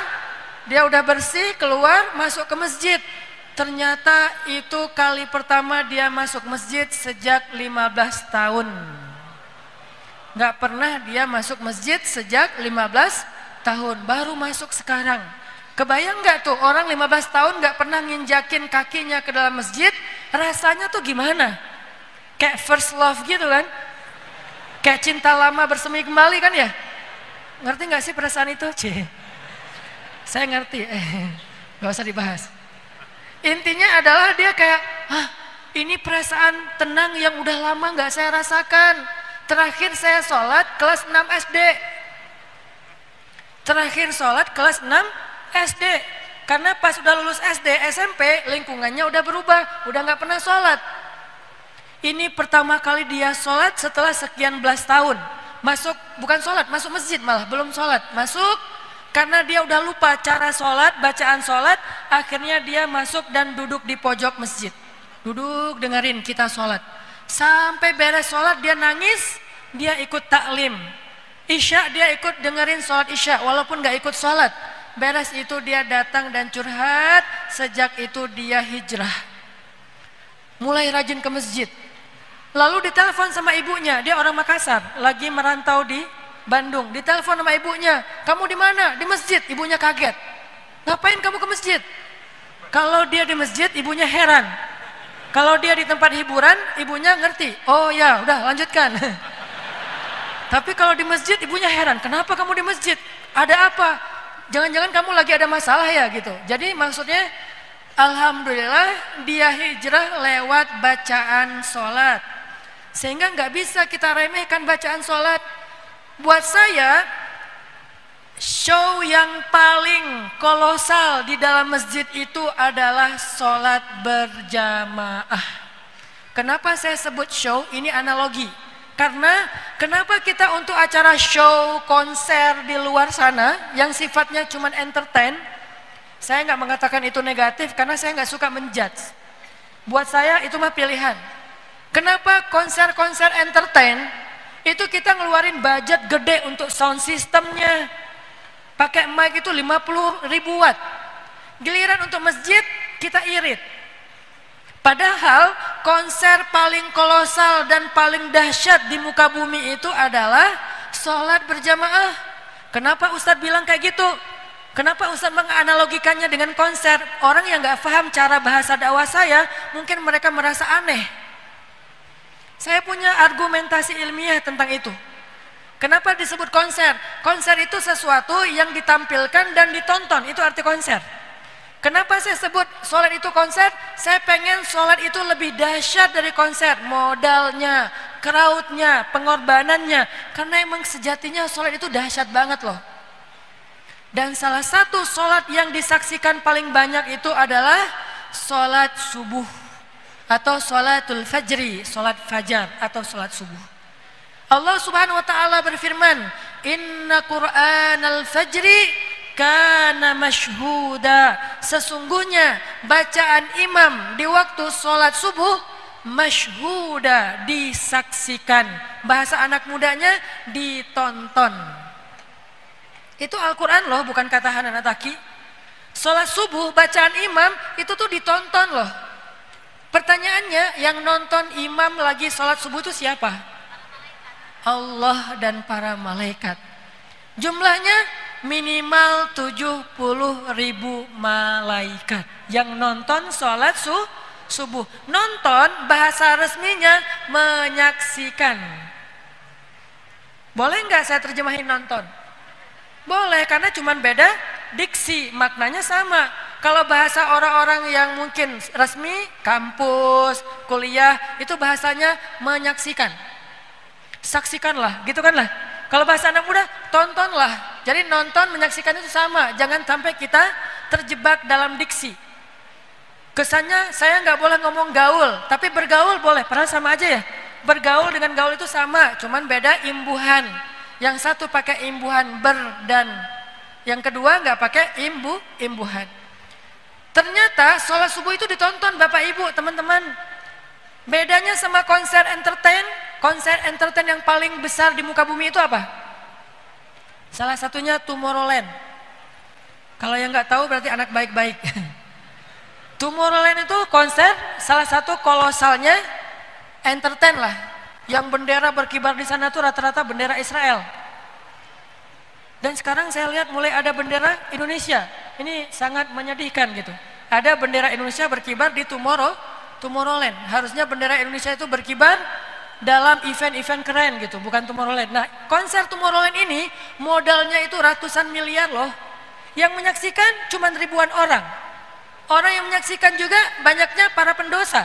dia udah bersih, keluar, masuk ke masjid. Ternyata itu kali pertama dia masuk masjid sejak 15 tahun. Gak pernah dia masuk masjid sejak 15 tahun, baru masuk sekarang. Kebayang gak tuh orang 15 tahun gak pernah nginjakin kakinya ke dalam masjid, rasanya tuh gimana? Kayak first love gitu kan? Kayak cinta lama bersemi kembali kan ya? Ngerti gak sih perasaan itu? Saya ngerti, gak usah dibahas. Intinya adalah dia kayak, ini perasaan tenang yang udah lama gak saya rasakan. Terakhir saya sholat kelas 6 SD. Terakhir sholat kelas 6 SD. Karena pas udah lulus SD, SMP, lingkungannya udah berubah, udah gak pernah sholat. Ini pertama kali dia sholat setelah sekian belas tahun. Masuk, bukan sholat, masuk masjid malah, belum sholat. Masuk, karena dia udah lupa cara sholat, bacaan sholat. Akhirnya dia masuk dan duduk di pojok masjid. Duduk dengerin kita sholat. Sampai beres sholat dia nangis, dia ikut taklim. Isya dia ikut dengerin sholat isya, walaupun gak ikut sholat. Beres itu dia datang dan curhat, sejak itu dia hijrah. Mulai rajin ke masjid. Lalu ditelepon sama ibunya, dia orang Makassar, lagi merantau di Bandung. Ditelepon sama ibunya, kamu di mana? Di masjid. Ibunya kaget. Ngapain kamu ke masjid? Kalau dia di masjid, ibunya heran. Kalau dia di tempat hiburan, ibunya ngerti. Oh ya, udah lanjutkan. Tapi kalau di masjid, ibunya heran. Kenapa kamu di masjid? Ada apa? Jangan-jangan kamu lagi ada masalah ya gitu. Jadi maksudnya, alhamdulillah dia hijrah lewat bacaan sholat. Sehingga nggak bisa kita remehkan bacaan sholat. Buat saya, show yang paling kolosal di dalam masjid itu adalah sholat berjamaah. Kenapa saya sebut show? Ini analogi. Karena kenapa kita untuk acara show, konser di luar sana yang sifatnya cuma entertain, saya nggak mengatakan itu negatif karena saya nggak suka menjudge. Buat saya itu mah pilihan. Kenapa konser-konser entertain itu kita ngeluarin budget gede untuk sound systemnya, pakai mic itu 50.000 watt. Giliran untuk masjid kita irit. Padahal konser paling kolosal dan paling dahsyat di muka bumi itu adalah sholat berjamaah. Kenapa Ustadz bilang kayak gitu? Kenapa Ustadz menganalogikannya dengan konser? Orang yang gak paham cara bahasa dakwah saya, mungkin mereka merasa aneh. Saya punya argumentasi ilmiah tentang itu. Kenapa disebut konser? Konser itu sesuatu yang ditampilkan dan ditonton, itu arti konser. Kenapa saya sebut sholat itu konser? Saya pengen sholat itu lebih dahsyat dari konser. Modalnya, crowdnya, pengorbanannya. Karena emang sejatinya sholat itu dahsyat banget loh. Dan salah satu sholat yang disaksikan paling banyak itu adalah sholat subuh. Atau sholatul fajri, sholat fajar atau sholat subuh. Allah subhanahu wa ta'ala berfirman, Inna Qur'anal fajri kana masyhuda. Sesungguhnya bacaan imam di waktu sholat subuh masyhuda, disaksikan. Bahasa anak mudanya ditonton. Itu Al-Quran loh, bukan kata Hanan Ataki. Sholat subuh bacaan imam itu tuh ditonton loh. Pertanyaannya, yang nonton imam lagi sholat subuh itu siapa? Allah dan para malaikat. Jumlahnya minimal 70.000 malaikat yang nonton sholat subuh. Nonton bahasa resminya menyaksikan. Boleh nggak saya terjemahin nonton? Boleh, karena cuman beda diksi, maknanya sama. Kalau bahasa orang-orang yang mungkin resmi, kampus, kuliah, itu bahasanya menyaksikan. Saksikanlah, gitu kan lah. Kalau bahasa anak muda, tontonlah. Jadi nonton, menyaksikan itu sama. Jangan sampai kita terjebak dalam diksi. Kesannya saya nggak boleh ngomong gaul, tapi bergaul boleh, padahal sama aja ya. Bergaul dengan gaul itu sama, cuman beda imbuhan. Yang satu pakai imbuhan ber dan yang kedua nggak pakai imbuhan. Ternyata sholat subuh itu ditonton Bapak Ibu, teman-teman. Bedanya sama konser entertain yang paling besar di muka bumi itu apa? Salah satunya Tomorrowland. Kalau yang nggak tahu berarti anak baik-baik. Tomorrowland itu konser salah satu kolosalnya entertain lah. Yang bendera berkibar di sana tuh rata-rata bendera Israel. Dan sekarang saya lihat mulai ada bendera Indonesia. Ini sangat menyedihkan gitu. Ada bendera Indonesia berkibar di Tomorrowland. Harusnya bendera Indonesia itu berkibar dalam event-event keren gitu, bukan Tomorrowland. Nah, konser Tomorrowland ini modalnya itu ratusan miliar loh. Yang menyaksikan cuma ribuan orang. Orang yang menyaksikan juga banyaknya para pendosa.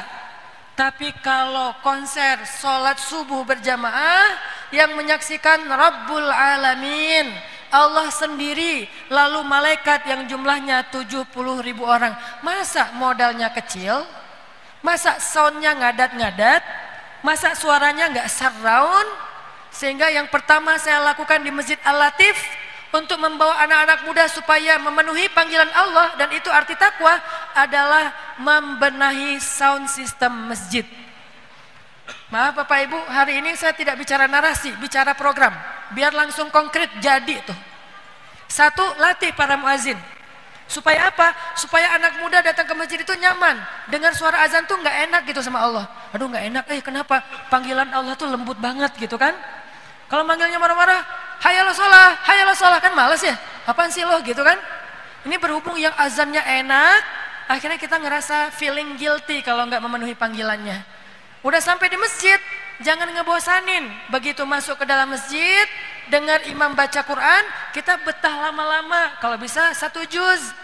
Tapi kalau konser sholat subuh berjamaah yang menyaksikan Rabbul Alamin, Allah sendiri, lalu malaikat yang jumlahnya 70.000 orang. Masa modalnya kecil? Masa soundnya ngadat-ngadat? Masa suaranya nggak surround? Sehingga yang pertama saya lakukan di Masjid Al-Latif untuk membawa anak-anak muda supaya memenuhi panggilan Allah, dan itu arti takwa adalah membenahi sound system masjid. Maaf Bapak Ibu, hari ini saya tidak bicara narasi, bicara program. Biar langsung konkret jadi tuh. Satu, latih para muazin. Supaya apa? Supaya anak muda datang ke masjid itu nyaman. Dengar suara azan tuh nggak enak gitu sama Allah. Aduh nggak enak, kenapa? Panggilan Allah tuh lembut banget gitu kan. Kalau manggilnya marah-marah, hayalah sholah, kan males ya. Apaan sih lo gitu kan. Ini berhubung yang azannya enak, akhirnya kita ngerasa feeling guilty kalau nggak memenuhi panggilannya. Udah sampai di masjid, jangan ngebosanin. Begitu masuk ke dalam masjid, dengar imam baca Quran, kita betah lama-lama. Kalau bisa 1 juz.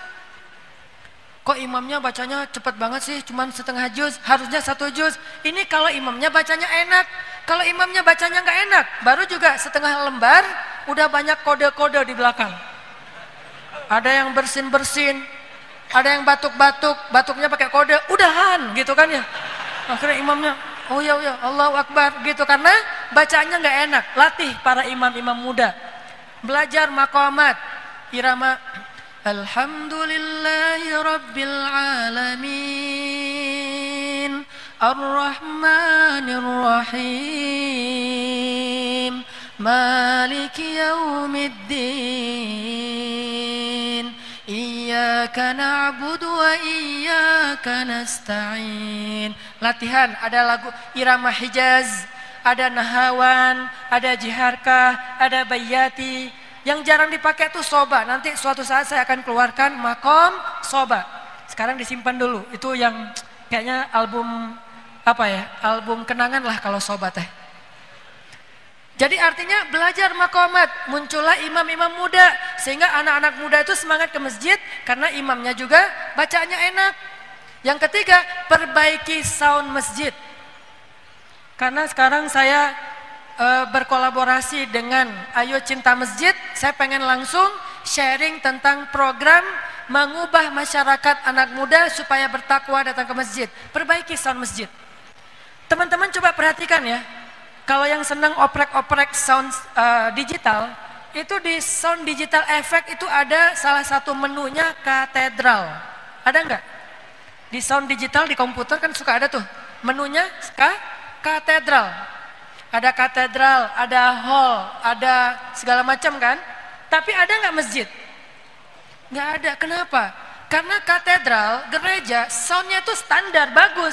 Kok imamnya bacanya cepet banget sih, cuman setengah juz, harusnya 1 juz. Ini kalau imamnya bacanya enak. Kalau imamnya bacanya nggak enak, baru juga setengah lembar, udah banyak kode-kode di belakang. Ada yang bersin-bersin, ada yang batuk-batuk, batuknya pakai kode, udahan gitu kan ya. Akhirnya imamnya, oh ya Allahu Akbar gitu, karena bacaannya nggak enak. Latih para imam-imam muda, belajar maqamat, irama. Alhamdulillahi Rabbil Alamin, Ar-Rahmanir Rahim, Maliki Yaumiddin, Iyyaka na'budu wa iyyaka nasta'in. Latihan, ada lagu irama Hijaz, ada Nahawan, ada Jiharkah, ada Bayyati. Yang jarang dipakai tuh soba. Nanti suatu saat saya akan keluarkan makom soba. Sekarang disimpan dulu. Itu yang kayaknya album apa ya? Album kenangan lah kalau soba teh. Jadi artinya belajar makomat, muncullah imam-imam muda sehingga anak-anak muda itu semangat ke masjid karena imamnya juga bacaannya enak. Yang ketiga, perbaiki sound masjid. Karena sekarang saya berkolaborasi dengan Ayo Cinta Masjid, saya pengen langsung sharing tentang program mengubah masyarakat anak muda supaya bertakwa datang ke masjid. Perbaiki sound masjid. Teman-teman coba perhatikan ya. Kalau yang senang oprek-oprek sound digital, itu di sound digital effect itu ada salah satu menunya katedral. Ada nggak? Di sound digital di komputer kan suka ada tuh menunya katedral. Ada katedral, ada hall, ada segala macam kan? Tapi ada nggak masjid? Nggak ada. Kenapa? Karena katedral, gereja, soundnya itu standar, bagus.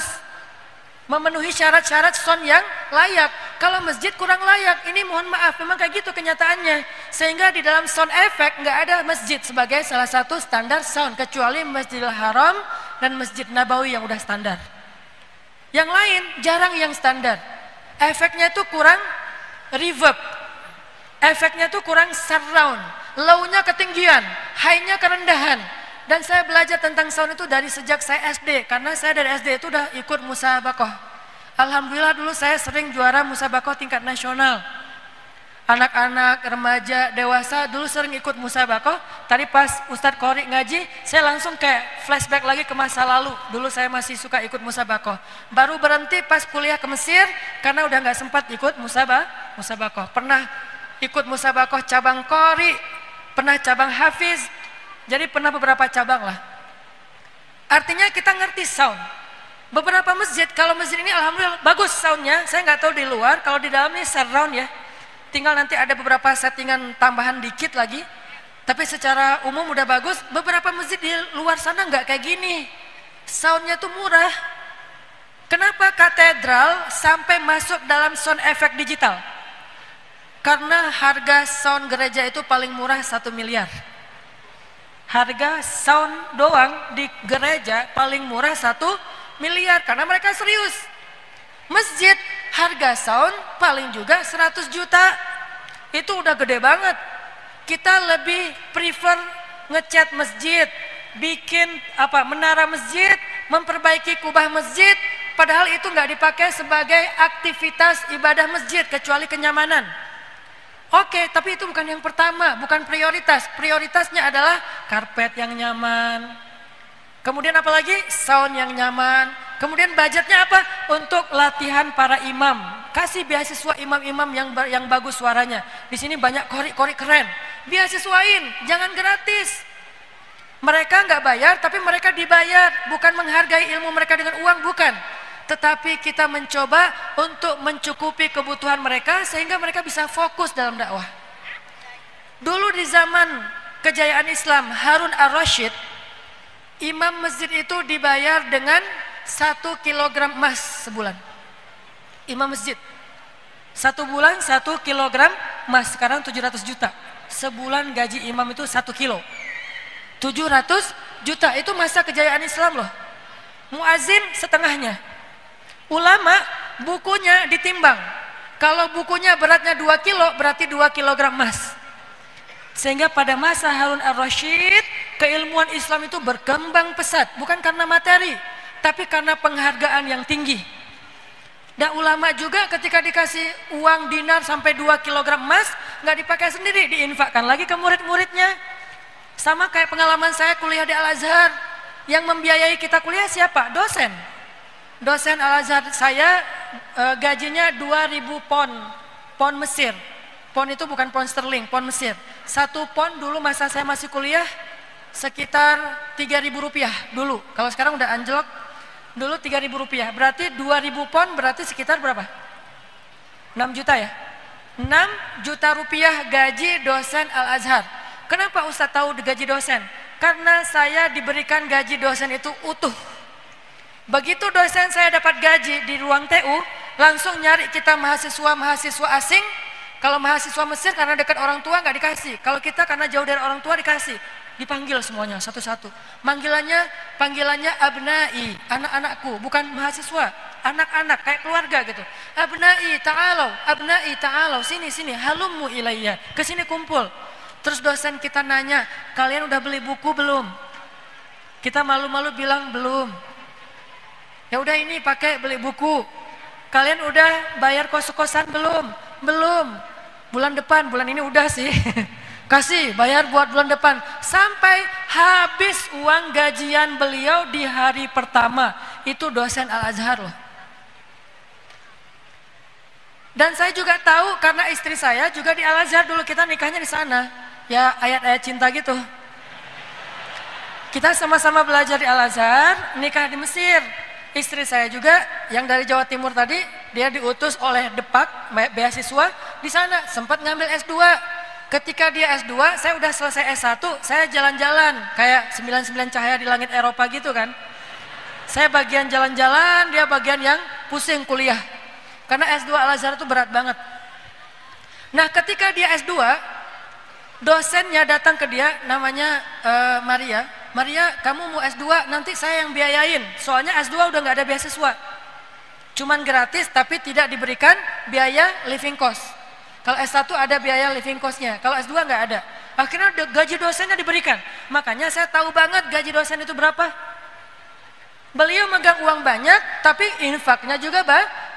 Memenuhi syarat-syarat sound yang layak. Kalau masjid kurang layak, ini mohon maaf, memang kayak gitu kenyataannya. Sehingga di dalam sound effect nggak ada masjid sebagai salah satu standar sound, kecuali Masjidil Haram dan Masjid Nabawi yang udah standar. Yang lain jarang yang standar. Efeknya itu kurang reverb, efeknya itu kurang surround, low-nya ketinggian, high-nya kerendahan. Dan saya belajar tentang sound itu dari sejak saya SD, karena saya dari SD itu udah ikut musabakoh. Alhamdulillah dulu saya sering juara musabakoh tingkat nasional. Anak-anak, remaja, dewasa dulu sering ikut musabakoh. Tadi pas Ustadz Qori ngaji, saya langsung kayak flashback lagi ke masa lalu. Dulu saya masih suka ikut musabakoh. Baru berhenti pas kuliah ke Mesir karena udah nggak sempat ikut musabakoh. Pernah ikut musabakoh cabang Qori, pernah cabang Hafiz. Jadi pernah beberapa cabang lah. Artinya kita ngerti sound. Beberapa masjid, kalau masjid ini alhamdulillah bagus soundnya. Saya nggak tahu di luar, kalau di dalam ini surround ya. Tinggal nanti ada beberapa settingan tambahan dikit lagi. Tapi secara umum udah bagus. Beberapa masjid di luar sana nggak kayak gini. Soundnya tuh murah. Kenapa katedral sampai masuk dalam sound effect digital? Karena harga sound gereja itu paling murah 1 miliar. Harga sound doang di gereja paling murah 1 miliar. Karena mereka serius. Masjid harga sound paling juga 100 juta. Itu udah gede banget. Kita lebih prefer ngecat masjid, bikin menara masjid, memperbaiki kubah masjid, padahal itu nggak dipakai sebagai aktivitas ibadah masjid kecuali kenyamanan. Oke, tapi itu bukan yang pertama, bukan prioritas. Prioritasnya adalah karpet yang nyaman. Kemudian apalagi sound yang nyaman. Kemudian budgetnya apa? Untuk latihan para imam. Kasih beasiswa imam-imam yang bagus suaranya. Di sini banyak kori-kori keren. Beasiswain, jangan gratis. Mereka nggak bayar, tapi mereka dibayar. Bukan menghargai ilmu mereka dengan uang, bukan. Tetapi kita mencoba untuk mencukupi kebutuhan mereka sehingga mereka bisa fokus dalam dakwah. Dulu di zaman kejayaan Islam, Harun ar-Rasyid Imam masjid itu dibayar dengan 1 kilogram emas sebulan. Imam masjid 1 bulan 1 kilogram emas, sekarang 700 juta. Sebulan gaji imam itu 1 kilo 700 juta. Itu masa kejayaan Islam loh. Muazin setengahnya. Ulama bukunya ditimbang. Kalau bukunya beratnya 2 kilo berarti 2 kilogram emas. Sehingga pada masa Harun ar-Rasyid keilmuan Islam itu berkembang pesat, bukan karena materi, tapi karena penghargaan yang tinggi. Dan ulama juga ketika dikasih uang dinar sampai 2 kilogram emas, nggak dipakai sendiri, diinfakkan lagi ke murid-muridnya. Sama kayak pengalaman saya kuliah di Al-Azhar, yang membiayai kita kuliah siapa? Dosen. Dosen Al-Azhar saya gajinya 2.000 pon Mesir. Pon itu bukan pon sterling, pon Mesir. 1 pon dulu masa saya masih kuliah sekitar 3.000 rupiah dulu. Kalau sekarang udah anjlok, dulu 3.000 rupiah. Berarti 2.000 pon berarti sekitar berapa? 6 juta ya? 6 juta rupiah gaji dosen Al-Azhar. Kenapa Ustaz tahu gaji dosen? Karena saya diberikan gaji dosen itu utuh. Begitu dosen saya dapat gaji di ruang TU, langsung nyari kita mahasiswa asing. Kalau mahasiswa Mesir karena dekat orang tua nggak dikasih. Kalau kita karena jauh dari orang tua dikasih. Dipanggil semuanya satu-satu. Panggilannya abnai, anak-anakku, bukan mahasiswa, anak-anak kayak keluarga gitu. Abnai ta'alau, sini, halummu ilayya, ke sini kumpul. Terus dosen kita nanya, kalian udah beli buku belum? Kita malu-malu bilang belum. Ya udah ini pakai beli buku. Kalian udah bayar kos-kosan belum? Belum. Bulan depan, bulan ini udah sih. Kasih, bayar buat bulan depan. Sampai habis uang gajian beliau di hari pertama. Itu dosen Al-Azhar loh. Dan saya juga tahu karena istri saya juga di Al-Azhar, dulu kita nikahnya di sana. Ya ayat-ayat cinta gitu. Kita sama-sama belajar di Al-Azhar, nikah di Mesir. Istri saya juga yang dari Jawa Timur tadi, dia diutus oleh Depak, beasiswa di sana, sempat ngambil S2. Ketika dia S2, saya udah selesai S1, saya jalan-jalan kayak 99 cahaya di langit Eropa gitu kan. Saya bagian jalan-jalan, dia bagian yang pusing kuliah. Karena S2 Al-Azhar itu berat banget. Nah, ketika dia S2, dosennya datang ke dia, namanya Maria, kamu mau S2, nanti saya yang biayain. Soalnya S2 udah gak ada beasiswa. Cuman gratis, tapi tidak diberikan biaya living cost. Kalau S1 ada biaya living cost-nya, kalau S2 gak ada. Akhirnya gaji dosennya diberikan. Makanya saya tahu banget gaji dosen itu berapa. Beliau megang uang banyak, tapi infaknya juga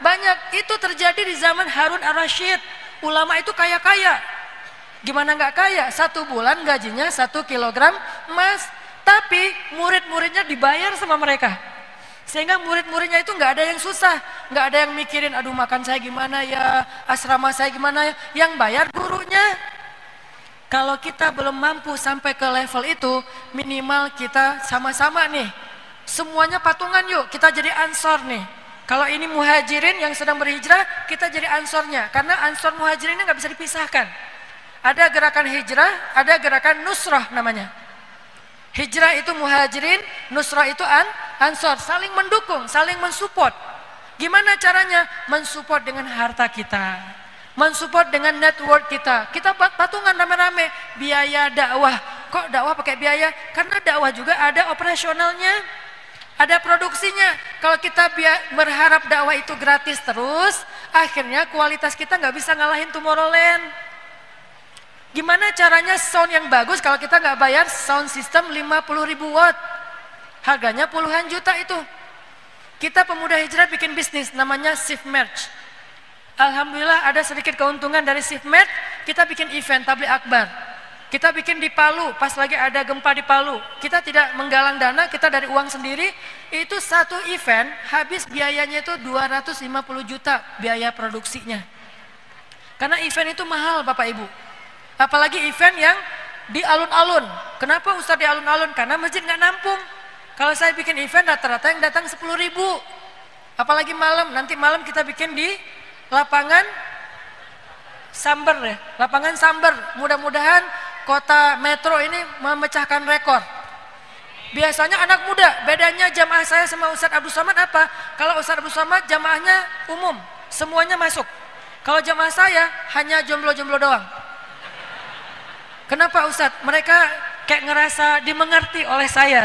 banyak. Itu terjadi di zaman Harun ar-Rasyid. Ulama itu kaya-kaya. Gimana gak kaya? 1 bulan gajinya 1 kilogram emas. Tapi murid-muridnya dibayar sama mereka. Sehingga murid-muridnya itu nggak ada yang susah. Nggak ada yang mikirin, aduh makan saya gimana ya, asrama saya gimana ya. Yang bayar gurunya. Kalau kita belum mampu sampai ke level itu, minimal kita sama-sama nih. Semuanya patungan yuk, kita jadi ansor nih. Kalau ini muhajirin yang sedang berhijrah, kita jadi ansornya. Karena ansor muhajirinnya nggak bisa dipisahkan. Ada gerakan hijrah, ada gerakan nusrah namanya. Hijrah itu muhajirin, nusrah itu ansor, saling mendukung, saling mensupport. Gimana caranya? Mensupport dengan harta kita, mensupport dengan network kita. Kita patungan rame-rame, biaya dakwah. Kok dakwah pakai biaya? Karena dakwah juga ada operasionalnya, ada produksinya. Kalau kita berharap dakwah itu gratis terus, akhirnya kualitas kita nggak bisa ngalahin Tomorrowland. Gimana caranya sound yang bagus kalau kita nggak bayar sound system 50.000 watt? Harganya puluhan juta itu. Kita pemuda hijrah bikin bisnis namanya Shift Merch. Alhamdulillah ada sedikit keuntungan dari Shift Merch. Kita bikin event tabligh akbar. Kita bikin di Palu, pas lagi ada gempa di Palu. Kita tidak menggalang dana, kita dari uang sendiri. Itu satu event habis biayanya itu 250 juta biaya produksinya. Karena event itu mahal Bapak Ibu. Apalagi event yang di alun-alun. Kenapa Ustaz di alun-alun? Karena masjid nggak nampung. Kalau saya bikin event rata-rata yang datang 10.000. Apalagi malam, nanti malam kita bikin di lapangan Samber ya. Lapangan Samber. Mudah-mudahan kota metro ini memecahkan rekor. Biasanya anak muda. Bedanya jamaah saya sama Ustadz Abdul Somad apa? Kalau Ustadz Abdul Somad jamaahnya umum, semuanya masuk. Kalau jamaah saya hanya jomblo-jomblo doang. Kenapa Ustadz? Mereka kayak ngerasa dimengerti oleh saya.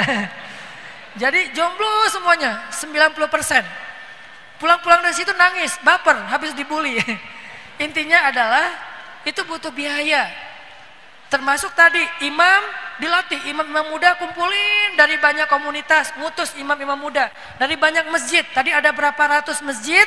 Jadi jomblo semuanya 90%. Pulang-pulang dari situ nangis, baper, habis dibully. Intinya adalah itu butuh biaya. Termasuk tadi imam dilatih, imam-imam muda kumpulin dari banyak komunitas, ngutus imam-imam muda dari banyak masjid. Tadi ada berapa ratus masjid,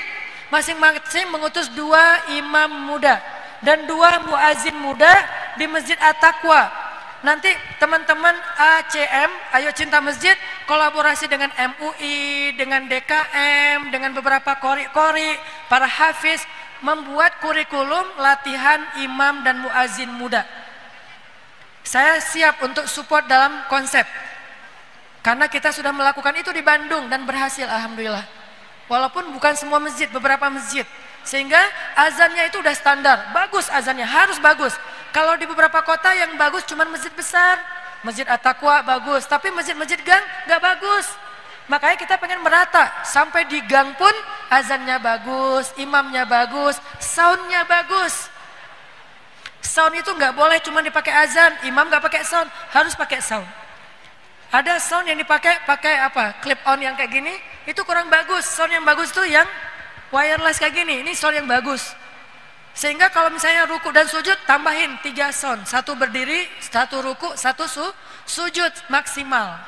masing-masing mengutus 2 imam muda dan 2 muazin muda di Masjid At-Taqwa. Nanti teman-teman ACM, Ayo Cinta Masjid, kolaborasi dengan MUI, dengan DKM, dengan beberapa kori-kori, para hafiz, membuat kurikulum latihan imam dan muazin muda. Saya siap untuk support dalam konsep, karena kita sudah melakukan itu di Bandung dan berhasil, alhamdulillah. Walaupun bukan semua masjid, beberapa masjid. Sehingga azannya itu udah standar, bagus azannya, harus bagus. Kalau di beberapa kota yang bagus cuma masjid besar, Masjid At-Taqwa bagus, tapi masjid-masjid gang gak bagus. Makanya kita pengen merata, sampai di gang pun azannya bagus, imamnya bagus, soundnya bagus. Sound itu gak boleh cuma dipakai azan, imam gak pakai sound, harus pakai sound. Ada sound yang dipakai apa? Clip on yang kayak gini, itu kurang bagus. Sound yang bagus tuh yang wireless kayak gini, ini sound yang bagus. Sehingga kalau misalnya ruku dan sujud, tambahin 3 sound, 1 berdiri, 1 ruku, 1 sujud maksimal.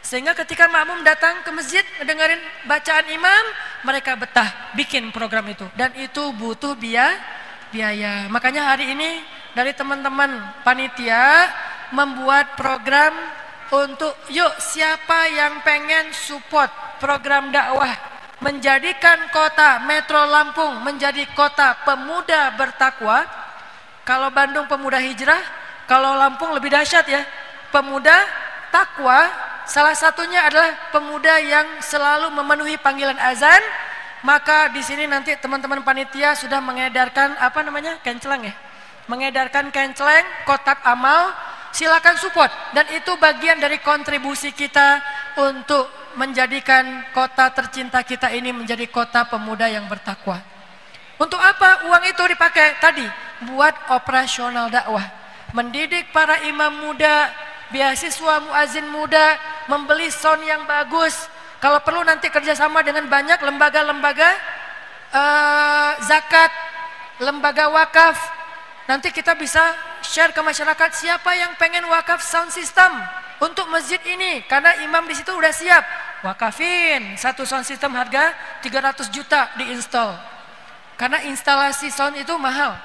Sehingga ketika makmum datang ke masjid mendengarin bacaan imam, mereka betah bikin program itu. Dan itu butuh biaya. Makanya hari ini dari teman-teman panitia membuat program untuk yuk siapa yang pengen support program dakwah, menjadikan kota Metro Lampung menjadi kota pemuda bertakwa. Kalau Bandung pemuda hijrah, kalau Lampung lebih dahsyat ya, pemuda takwa. Salah satunya adalah pemuda yang selalu memenuhi panggilan azan. Maka di sini nanti teman-teman panitia sudah mengedarkan apa namanya, kenceleng ya, mengedarkan kenceleng kotak amal. Silakan support, dan itu bagian dari kontribusi kita untuk menjadikan kota tercinta kita ini menjadi kota pemuda yang bertakwa. Untuk apa uang itu dipakai? Tadi buat operasional dakwah, mendidik para imam muda, beasiswa muazin muda, membeli sound yang bagus. Kalau perlu nanti kerjasama dengan banyak lembaga-lembaga zakat, lembaga wakaf. Nanti kita bisa share ke masyarakat siapa yang pengen wakaf sound system untuk masjid ini, karena imam di situ udah siap wakafin 1 sound system harga 300 juta diinstal, karena instalasi sound itu mahal.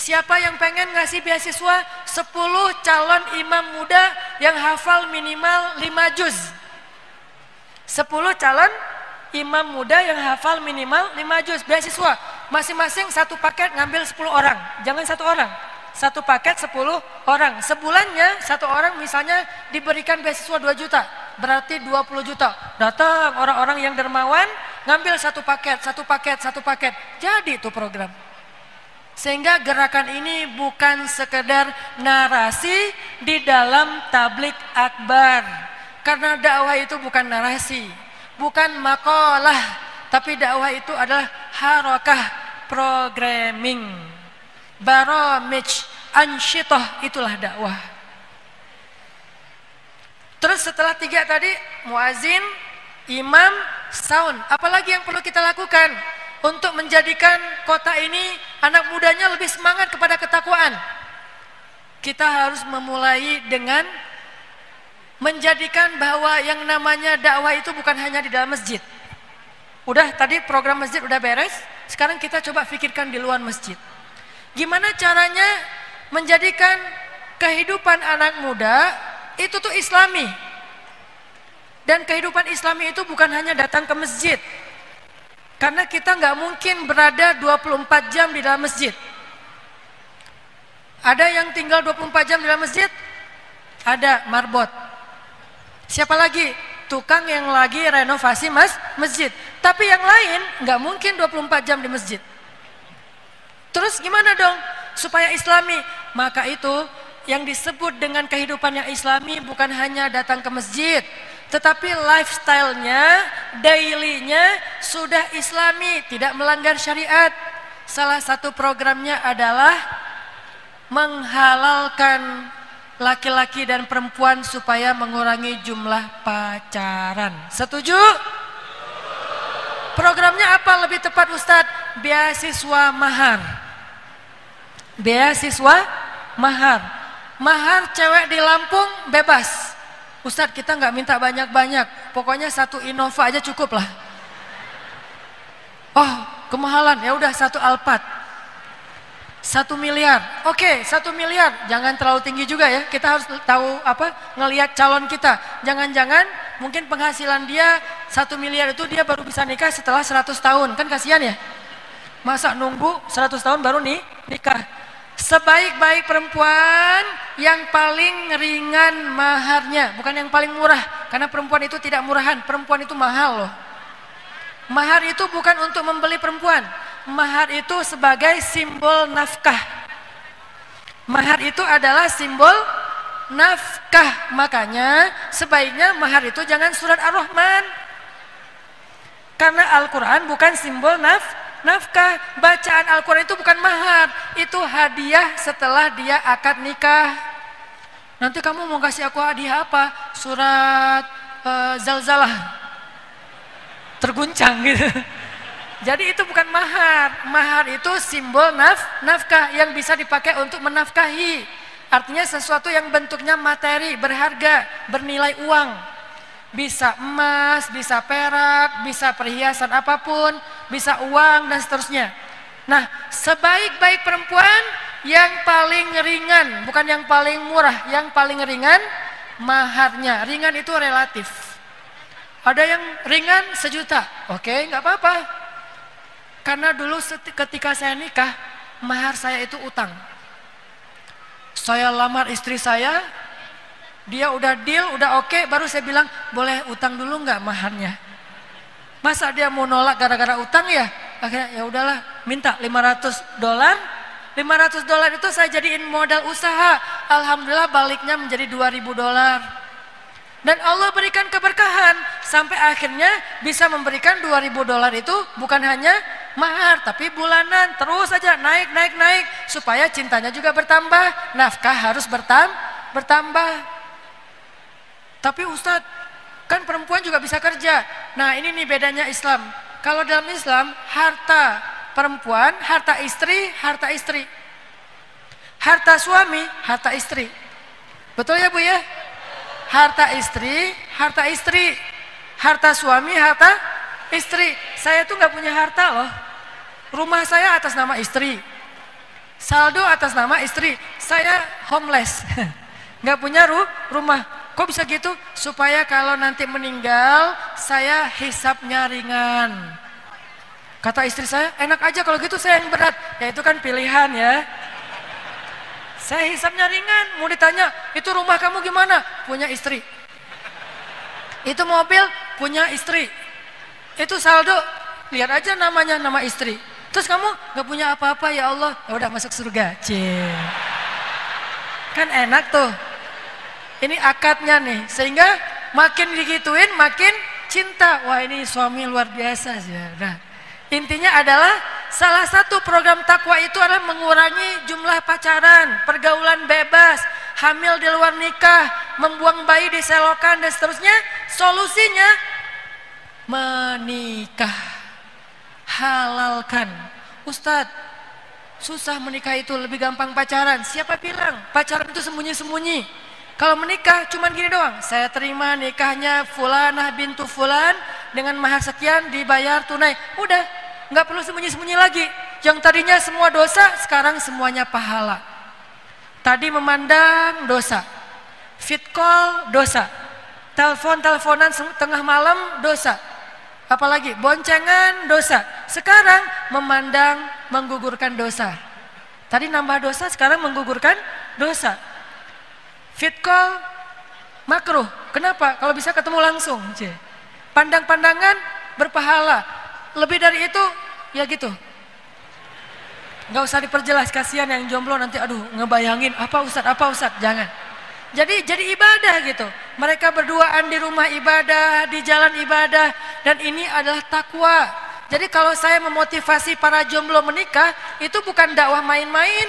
Siapa yang pengen ngasih beasiswa 10 calon imam muda yang hafal minimal 5 juz, 10 calon imam muda yang hafal minimal 5 juz beasiswa, masing-masing 1 paket ngambil 10 orang, jangan 1 orang, 1 paket 10 orang. Sebulannya 1 orang misalnya diberikan beasiswa 2 juta, berarti 20 juta. Datang orang-orang yang dermawan, ngambil 1 paket, 1 paket, 1 paket. Jadi itu program. Sehingga gerakan ini bukan sekedar narasi di dalam tablik akbar. Karena dakwah itu bukan narasi, bukan makalah, tapi dakwah itu adalah harakah, programming, baramij, ansyitah, itulah dakwah. Terus setelah 3 tadi, muazin, imam, sound, apalagi yang perlu kita lakukan untuk menjadikan kota ini anak mudanya lebih semangat kepada ketakwaan? Kita harus memulai dengan menjadikan bahwa yang namanya dakwah itu bukan hanya di dalam masjid. Udah tadi program masjid udah beres, sekarang kita coba pikirkan di luar masjid. Gimana caranya menjadikan kehidupan anak muda itu tuh islami. Dan kehidupan islami itu bukan hanya datang ke masjid. Karena kita nggak mungkin berada 24 jam di dalam masjid. Ada yang tinggal 24 jam di dalam masjid? Ada, marbot. Siapa lagi? Tukang yang lagi renovasi masjid. Tapi yang lain nggak mungkin 24 jam di masjid. Terus gimana dong supaya islami? Maka itu yang disebut dengan kehidupan yang islami bukan hanya datang ke masjid, tetapi lifestyle-nya, daily-nya sudah islami, tidak melanggar syariat. Salah satu programnya adalah menghalalkan laki-laki dan perempuan supaya mengurangi jumlah pacaran. Setuju? Programnya apa lebih tepat Ustadz? Beasiswa mahar. Beasiswa mahar. Mahar cewek di Lampung bebas. Ustadz, kita nggak minta banyak-banyak. Pokoknya 1 Innova aja cukup lah. Oh, kemahalan. Ya udah 1 Alphard. 1 miliar, oke 1 miliar, jangan terlalu tinggi juga ya. Kita harus tahu ngelihat calon kita. Jangan-jangan mungkin penghasilan dia 1 miliar itu dia baru bisa nikah setelah 100 tahun, kan kasihan ya. Masa nunggu 100 tahun baru nikah. Sebaik-baik perempuan yang paling ringan maharnya, bukan yang paling murah. Karena perempuan itu tidak murahan, perempuan itu mahal loh. Mahar itu bukan untuk membeli perempuan. Mahar itu sebagai simbol nafkah. Mahar itu adalah simbol nafkah. Makanya sebaiknya mahar itu jangan surat Ar-Rahman. Karena Al-Quran bukan simbol nafkah. Bacaan Al-Quran itu bukan mahar. Itu hadiah setelah dia akad nikah. Nanti kamu mau kasih aku hadiah apa? Surat Zalzalah. Terguncang gitu. Jadi itu bukan mahar. Mahar itu simbol nafkah yang bisa dipakai untuk menafkahi. Artinya sesuatu yang bentuknya materi, berharga, bernilai uang. Bisa emas, bisa perak, bisa perhiasan apapun, bisa uang dan seterusnya. Nah, sebaik-baik perempuan yang paling ringan, bukan yang paling murah, yang paling ringan maharnya. Ringan itu relatif. Ada yang ringan 1 juta, oke, nggak apa-apa. Karena dulu ketika saya nikah, mahar saya itu utang. Saya lamar istri saya, dia udah deal, udah oke, baru saya bilang, boleh utang dulu nggak maharnya? Masa dia mau nolak gara-gara utang ya? Akhirnya ya udahlah, minta $500. $500 itu saya jadiin modal usaha. Alhamdulillah baliknya menjadi $2.000. Dan Allah berikan keberkahan sampai akhirnya bisa memberikan $2.000 itu bukan hanya mahar tapi bulanan, terus saja naik supaya cintanya juga bertambah, nafkah harus bertambah. Tapi Ustadz, kan perempuan juga bisa kerja. Nah ini nih bedanya Islam. Kalau dalam Islam harta perempuan, harta istri, harta suami, harta istri. Betul ya Bu ya? Harta istri, harta suami, harta istri. Saya tuh nggak punya harta loh. Rumah saya atas nama istri, saldo atas nama istri. Saya homeless, nggak punya rumah. Kok bisa gitu? Supaya kalau nanti meninggal, saya hisapnya ringan. Kata istri saya, enak aja kalau gitu saya yang berat. Ya itu kan pilihan ya. Saya hisapnya ringan, mau ditanya, itu rumah kamu gimana? Punya istri. Itu mobil, punya istri. Itu saldo, lihat aja namanya, nama istri. Terus kamu gak punya apa-apa ya Allah, ya udah masuk surga. Cie. Kan enak tuh. Ini akadnya nih, sehingga makin digituin, makin cinta. Wah ini suami luar biasa sih. Nah, intinya adalah salah satu program takwa itu adalah mengurangi jumlah pacaran, pergaulan bebas, hamil di luar nikah, membuang bayi di selokan dan seterusnya. Solusinya menikah, halalkan. Ustadz, susah menikah itu, lebih gampang pacaran. Siapa bilang pacaran itu sembunyi-sembunyi? Kalau menikah cuman gini doang, saya terima nikahnya fulanah bintu fulan dengan mahar sekian dibayar tunai, udah. Nggak perlu sembunyi-sembunyi lagi. Yang tadinya semua dosa, sekarang semuanya pahala. Tadi memandang dosa, fit call dosa, teleponan tengah malam dosa, apalagi boncengan dosa. Sekarang memandang menggugurkan dosa. Tadi nambah dosa, sekarang menggugurkan dosa. Fit call makruh. Kenapa? Kalau bisa ketemu langsung. Pandang-pandangan berpahala. Lebih dari itu, ya gitu. Nggak usah diperjelas, kasihan yang jomblo nanti aduh ngebayangin apa Ustadz, jangan. Jadi ibadah gitu. Mereka berduaan di rumah ibadah, di jalan ibadah, dan ini adalah takwa. Jadi kalau saya memotivasi para jomblo menikah, itu bukan dakwah main-main.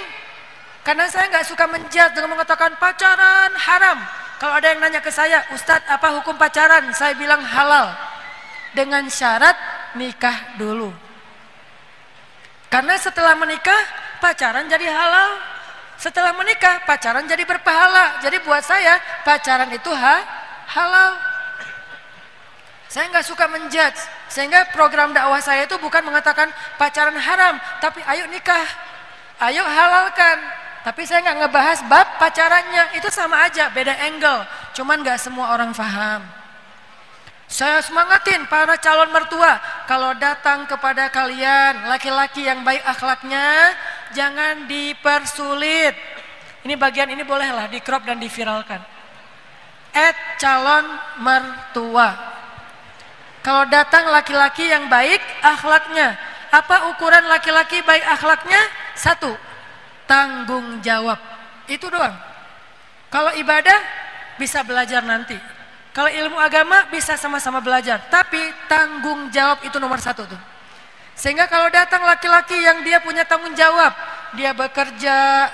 Karena saya nggak suka menjat dengan mengatakan pacaran haram. Kalau ada yang nanya ke saya, Ustadz apa hukum pacaran? Saya bilang halal. Dengan syarat nikah dulu. Karena setelah menikah, pacaran jadi halal. Setelah menikah, pacaran jadi berpahala. Jadi buat saya, pacaran itu halal. Saya nggak suka menjudge. Sehingga program dakwah saya itu bukan mengatakan pacaran haram. Tapi ayo nikah, ayo halalkan. Tapi saya nggak ngebahas bab pacarannya. Itu sama aja, beda angle. Cuman nggak semua orang paham. Saya semangatin para calon mertua, kalau datang kepada kalian laki-laki yang baik akhlaknya, jangan dipersulit. Ini bagian ini bolehlah di crop dan diviralkan. @calon mertua. Kalau datang laki-laki yang baik akhlaknya, apa ukuran laki-laki baik akhlaknya? 1, tanggung jawab. Itu doang. Kalau ibadah bisa belajar nanti. Kalau ilmu agama bisa sama-sama belajar, tapi tanggung jawab itu nomor 1 tuh. Sehingga kalau datang laki-laki yang dia punya tanggung jawab, dia bekerja,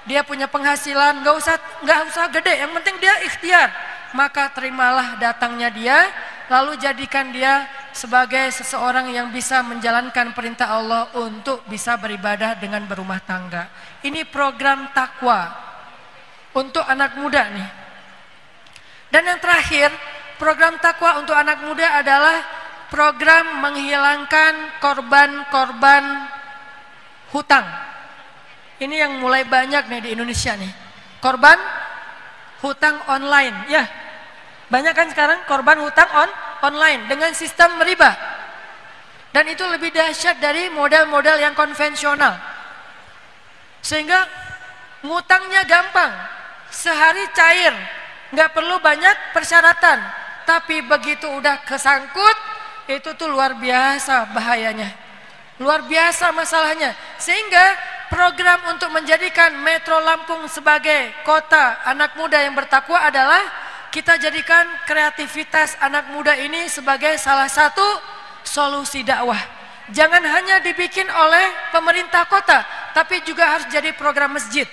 dia punya penghasilan, nggak usah gede, yang penting dia ikhtiar, maka terimalah datangnya dia, lalu jadikan dia sebagai seseorang yang bisa menjalankan perintah Allah untuk bisa beribadah dengan berumah tangga. Ini program takwa untuk anak muda nih. Dan yang terakhir, program takwa untuk anak muda adalah program menghilangkan korban-korban hutang. Ini yang mulai banyak nih di Indonesia nih. Korban hutang online, ya. Banyak kan sekarang korban hutang online dengan sistem riba. Dan itu lebih dahsyat dari model-model yang konvensional. Sehingga ngutangnya gampang, sehari cair. Nggak perlu banyak persyaratan, tapi begitu udah kesangkut, itu tuh luar biasa bahayanya, luar biasa masalahnya. Sehingga program untuk menjadikan Metro Lampung sebagai kota anak muda yang bertakwa adalah kita jadikan kreativitas anak muda ini sebagai salah satu solusi dakwah. Jangan hanya dibikin oleh pemerintah kota, tapi juga harus jadi program masjid.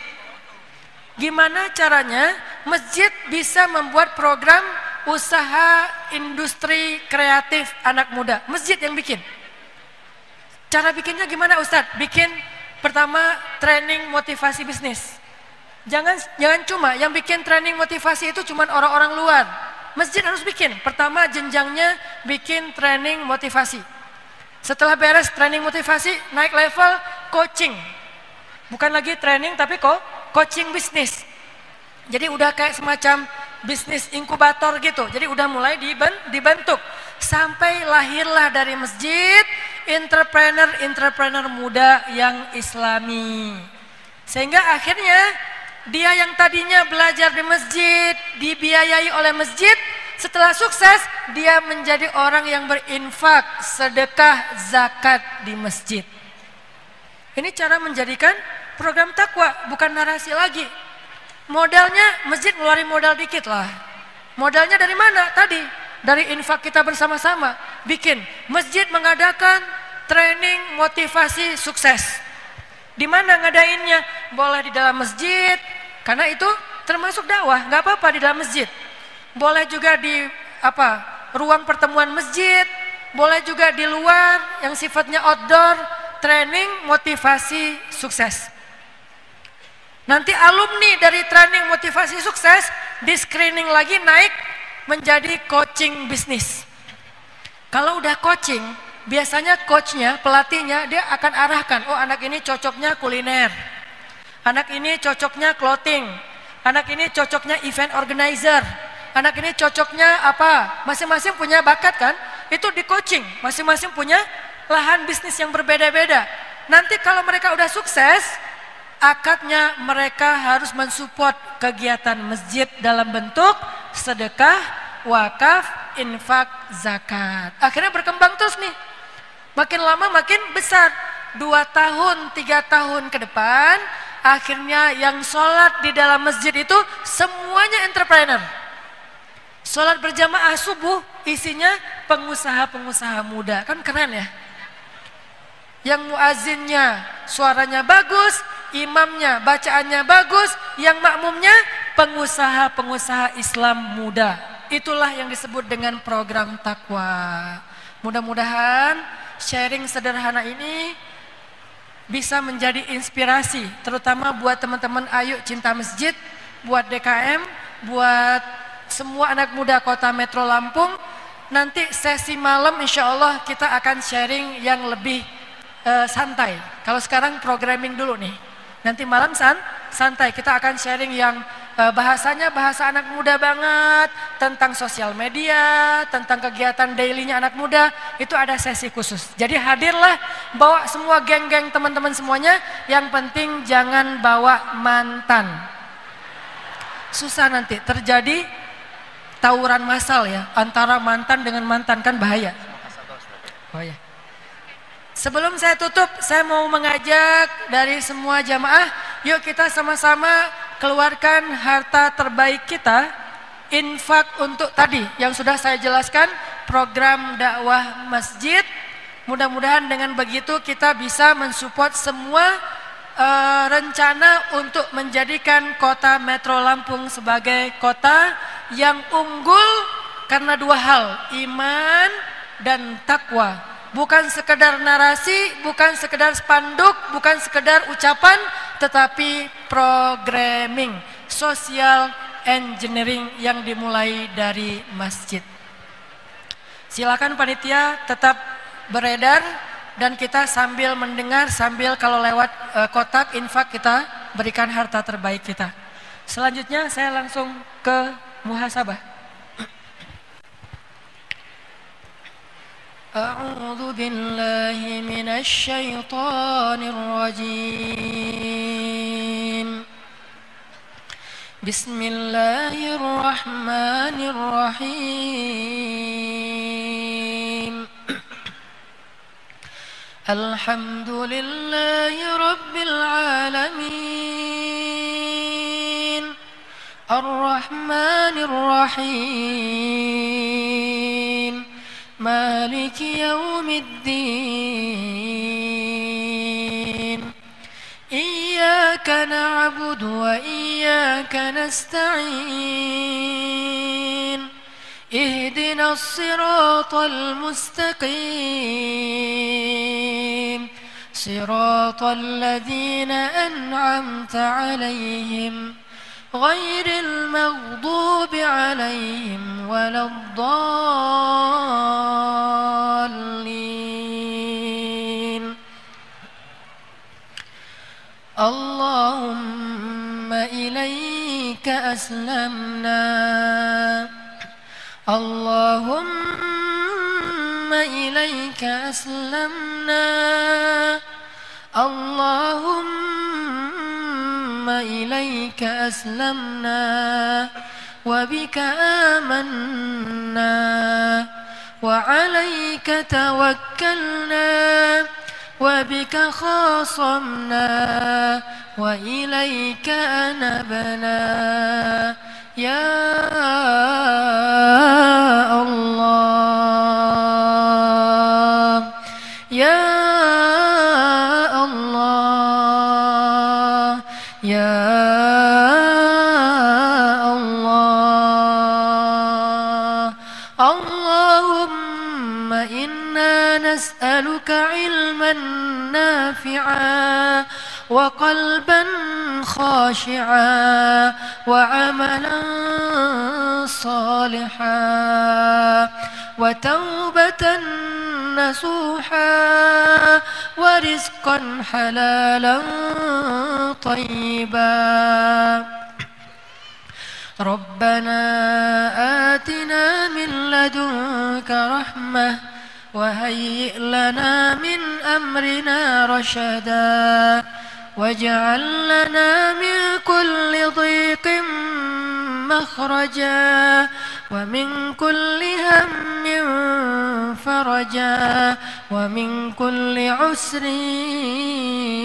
Gimana caranya masjid bisa membuat program usaha industri kreatif anak muda? Masjid yang bikin. Cara bikinnya gimana Ustadz? Bikin pertama training motivasi bisnis. Jangan cuma yang bikin training motivasi itu cuma orang-orang luar. Masjid harus bikin. Pertama jenjangnya bikin training motivasi. Setelah beres training motivasi, naik level coaching. Bukan lagi training tapi coaching bisnis. Jadi udah kayak semacam bisnis inkubator gitu. Jadi udah mulai dibentuk. Sampai lahirlah dari masjid entrepreneur muda yang islami. Sehingga akhirnya dia yang tadinya belajar di masjid, dibiayai oleh masjid, setelah sukses dia menjadi orang yang berinfak, sedekah, zakat di masjid. Ini cara menjadikan program takwa, bukan narasi lagi. Modalnya masjid ngeluarin modal dikit lah. Modalnya dari mana? Tadi dari infak kita bersama-sama. Bikin masjid mengadakan training motivasi sukses. Di mana ngadainnya? Boleh di dalam masjid, karena itu termasuk dakwah, nggak apa-apa di dalam masjid. Boleh juga di ruang pertemuan masjid, boleh juga di luar yang sifatnya outdoor, training motivasi sukses. Nanti alumni dari training motivasi sukses di screening lagi naik menjadi coaching bisnis. Kalau udah coaching, biasanya coachnya, pelatihnya dia akan arahkan, oh anak ini cocoknya kuliner, anak ini cocoknya clothing, anak ini cocoknya event organizer, anak ini cocoknya apa, masing-masing punya bakat kan, itu di coaching, masing-masing punya lahan bisnis yang berbeda-beda. Nanti kalau mereka udah sukses, akadnya mereka harus mensupport kegiatan masjid dalam bentuk sedekah, wakaf, infak, zakat. Akhirnya berkembang terus nih. Makin lama makin besar. 2 tahun, 3 tahun ke depan, akhirnya yang sholat di dalam masjid itu semuanya entrepreneur. Sholat berjamaah subuh isinya pengusaha-pengusaha muda, kan keren ya. Yang muazinnya suaranya bagus, imamnya bacaannya bagus, yang makmumnya pengusaha-pengusaha Islam muda. Itulah yang disebut dengan program takwa. Mudah-mudahan sharing sederhana ini bisa menjadi inspirasi, terutama buat teman-teman Ayo Cinta Masjid, buat DKM, buat semua anak muda Kota Metro Lampung. Nanti sesi malam insya Allah kita akan sharing yang lebih santai. Kalau sekarang programming dulu nih. Nanti malam santai, kita akan sharing yang bahasanya bahasa anak muda banget, tentang sosial media, tentang kegiatan dailynya anak muda. Itu ada sesi khusus. Jadi hadirlah, bawa semua geng-geng teman-teman semuanya. Yang penting jangan bawa mantan. Susah nanti terjadi tawuran massal ya, antara mantan dengan mantan, kan bahaya. Oh ya. Sebelum saya tutup, saya mau mengajak dari semua jamaah, yuk kita sama-sama keluarkan harta terbaik kita, infak untuk tadi yang sudah saya jelaskan, program dakwah masjid. Mudah-mudahan dengan begitu kita bisa mensupport semua rencana untuk menjadikan Kota Metro Lampung sebagai kota yang unggul karena 2 hal, iman dan takwa. Bukan sekedar narasi, bukan sekedar spanduk, bukan sekedar ucapan, tetapi programming, social engineering yang dimulai dari masjid. Silakan panitia tetap beredar dan kita sambil mendengar, sambil kalau lewat kotak infak kita berikan harta terbaik kita. Selanjutnya saya langsung ke muhasabah. أعوذ بالله من الشيطان الرجيم بسم الله الرحمن الرحيم الحمد لله رب العالمين الرحمن الرحيم مالك يوم الدين إياك نعبد وإياك نستعين اهدنا الصراط المستقيم صراط الذين أنعمت عليهم غير المغضوب عليهم ولا الضالين اللهم إليك أسلمنا اللهم إليك أسلمنا اللهم إليك أسلمنا وبك آمنا وعليك توكلنا وبك خاصمنا وإليك أنبنا يا الله يا الله يا الله اللهم إنا نسألك علما نافعا وقلبا خاشعا وعملا صالحا وتوبة نصوحا ورزقا حلالا طيبا ربنا آتنا من لدنك رحمة وهيئ لنا من أمرنا رشدا واجعل لنا من كل ضيق مخرجا ومن كل هم فرجا ومن كل عسر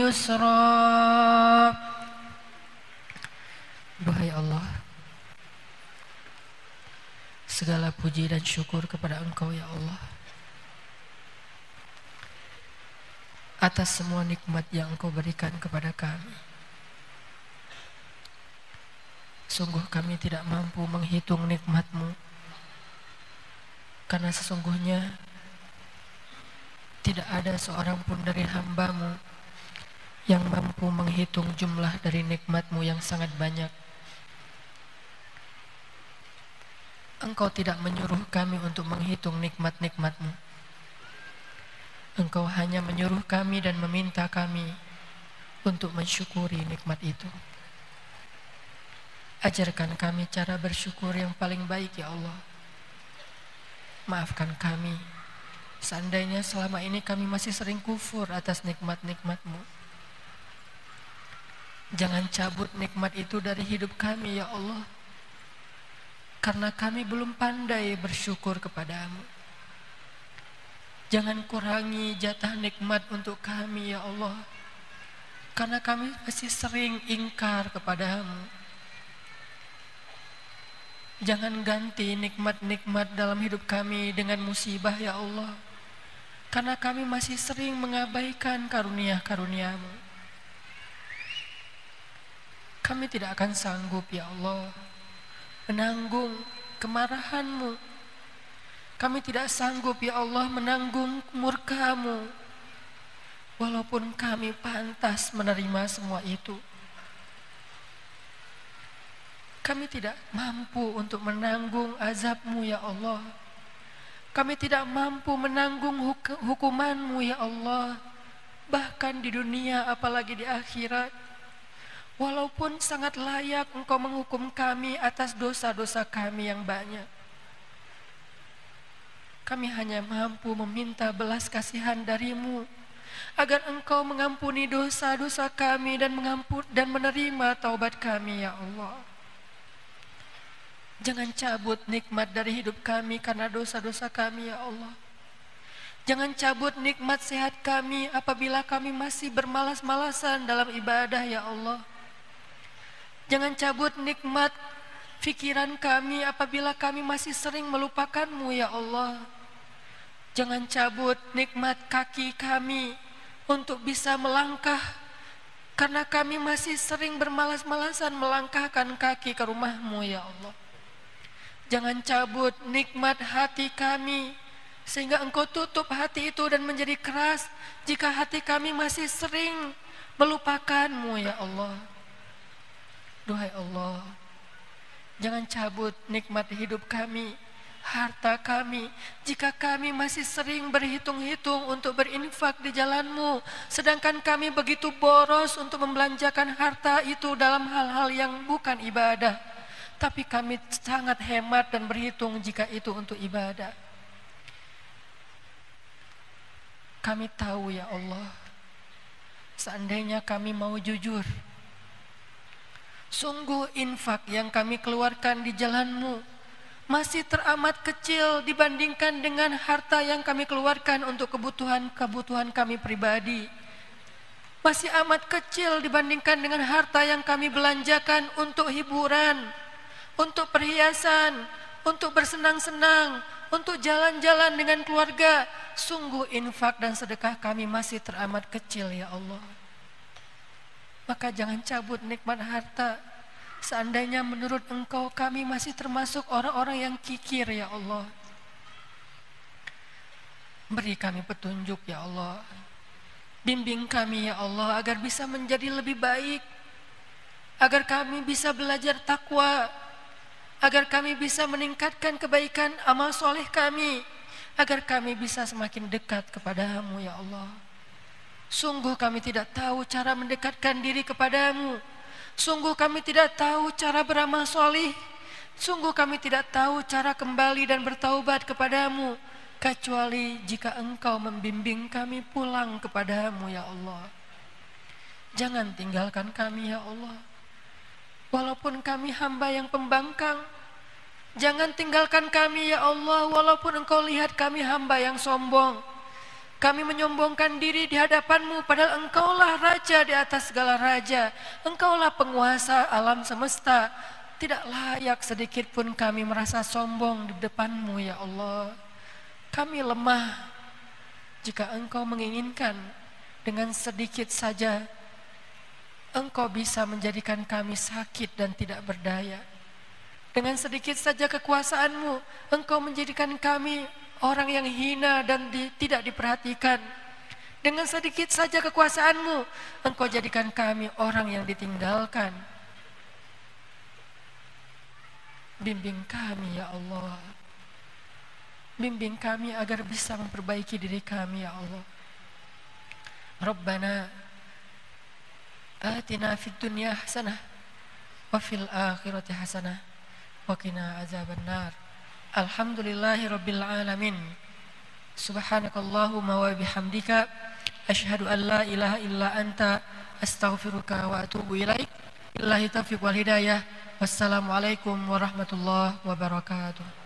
يسرا. Duhai Allah, segala puji dan syukur kepada Engkau ya Allah, atas semua nikmat yang Engkau berikan kepada kami. Sungguh kami tidak mampu menghitung nikmat-Mu, karena sesungguhnya tidak ada seorang pun dari hamba-Mu yang mampu menghitung jumlah dari nikmat-Mu yang sangat banyak. Engkau tidak menyuruh kami untuk menghitung nikmat-nikmat-Mu. Engkau hanya menyuruh kami dan meminta kami untuk mensyukuri nikmat itu. Ajarkan kami cara bersyukur yang paling baik ya Allah. Maafkan kami seandainya selama ini kami masih sering kufur atas nikmat-nikmat-Mu. Jangan cabut nikmat itu dari hidup kami ya Allah, karena kami belum pandai bersyukur kepada-Mu. Jangan kurangi jatah nikmat untuk kami ya Allah, karena kami masih sering ingkar kepada-Mu. Jangan ganti nikmat-nikmat dalam hidup kami dengan musibah ya Allah, karena kami masih sering mengabaikan karunia-karunia-Mu. Kami tidak akan sanggup ya Allah menanggung kemarahan-Mu. Kami tidak sanggup ya Allah menanggung murka-Mu, walaupun kami pantas menerima semua itu. Kami tidak mampu untuk menanggung azab-Mu ya Allah. Kami tidak mampu menanggung hukuman-Mu ya Allah, bahkan di dunia apalagi di akhirat. Walaupun sangat layak Engkau menghukum kami atas dosa-dosa kami yang banyak, kami hanya mampu meminta belas kasihan dari-Mu, agar Engkau mengampuni dosa-dosa kami dan menerima taubat kami ya Allah. Jangan cabut nikmat dari hidup kami karena dosa-dosa kami ya Allah. Jangan cabut nikmat sehat kami apabila kami masih bermalas-malasan dalam ibadah ya Allah. Jangan cabut nikmat fikiran kami apabila kami masih sering melupakan-Mu ya Allah. Jangan cabut nikmat kaki kami untuk bisa melangkah, karena kami masih sering bermalas-malasan melangkahkan kaki ke rumah-Mu ya Allah. Jangan cabut nikmat hati kami sehingga Engkau tutup hati itu dan menjadi keras jika hati kami masih sering melupakan-Mu ya Allah. Duhai Allah, jangan cabut nikmat hidup kami, harta kami, jika kami masih sering berhitung-hitung untuk berinfak di jalan-Mu, sedangkan kami begitu boros untuk membelanjakan harta itu dalam hal-hal yang bukan ibadah, tapi kami sangat hemat dan berhitung jika itu untuk ibadah. Kami tahu ya Allah, seandainya kami mau jujur, sungguh infak yang kami keluarkan di jalan-Mu masih teramat kecil dibandingkan dengan harta yang kami keluarkan untuk kebutuhan kami pribadi. Masih amat kecil dibandingkan dengan harta yang kami belanjakan untuk hiburan, untuk perhiasan, untuk bersenang-senang, untuk jalan-jalan dengan keluarga. Sungguh infak dan sedekah kami masih teramat kecil ya Allah. Maka jangan cabut nikmat harta. Seandainya menurut Engkau kami masih termasuk orang-orang yang kikir ya Allah. Beri kami petunjuk ya Allah. Bimbing kami ya Allah agar bisa menjadi lebih baik. Agar kami bisa belajar takwa. Agar kami bisa meningkatkan kebaikan amal soleh kami. Agar kami bisa semakin dekat kepada-Mu ya Allah. Sungguh kami tidak tahu cara mendekatkan diri kepada-Mu. Sungguh kami tidak tahu cara beramal solih. Sungguh kami tidak tahu cara kembali dan bertaubat kepada-Mu, kecuali jika Engkau membimbing kami pulang kepada-Mu ya Allah. Jangan tinggalkan kami ya Allah, walaupun kami hamba yang pembangkang. Jangan tinggalkan kami ya Allah, walaupun Engkau lihat kami hamba yang sombong. Kami menyombongkan diri di hadapan-Mu, padahal Engkaulah Raja di atas segala raja. Engkaulah penguasa alam semesta. Tidak layak sedikit pun kami merasa sombong di depan-Mu ya Allah. Kami lemah. Jika Engkau menginginkan, dengan sedikit saja Engkau bisa menjadikan kami sakit dan tidak berdaya. Dengan sedikit saja kekuasaan-Mu, Engkau menjadikan kami orang yang hina dan tidak diperhatikan. Dengan sedikit saja kekuasaan-Mu, Engkau jadikan kami orang yang ditinggalkan. Bimbing kami ya Allah. Bimbing kami agar bisa memperbaiki diri kami ya Allah. Rabbana atina fid dunya hasanah wa fil akhirati hasanah wa qina azabannar. Alhamdulillahi rabbil alamin. Subhanakallahumma wa bihamdika asyhadu an la ilaha illa anta astaghfiruka wa atubu ilaik. Billahi taufiq wal hidayah. Wassalamualaikum warahmatullahi wabarakatuh.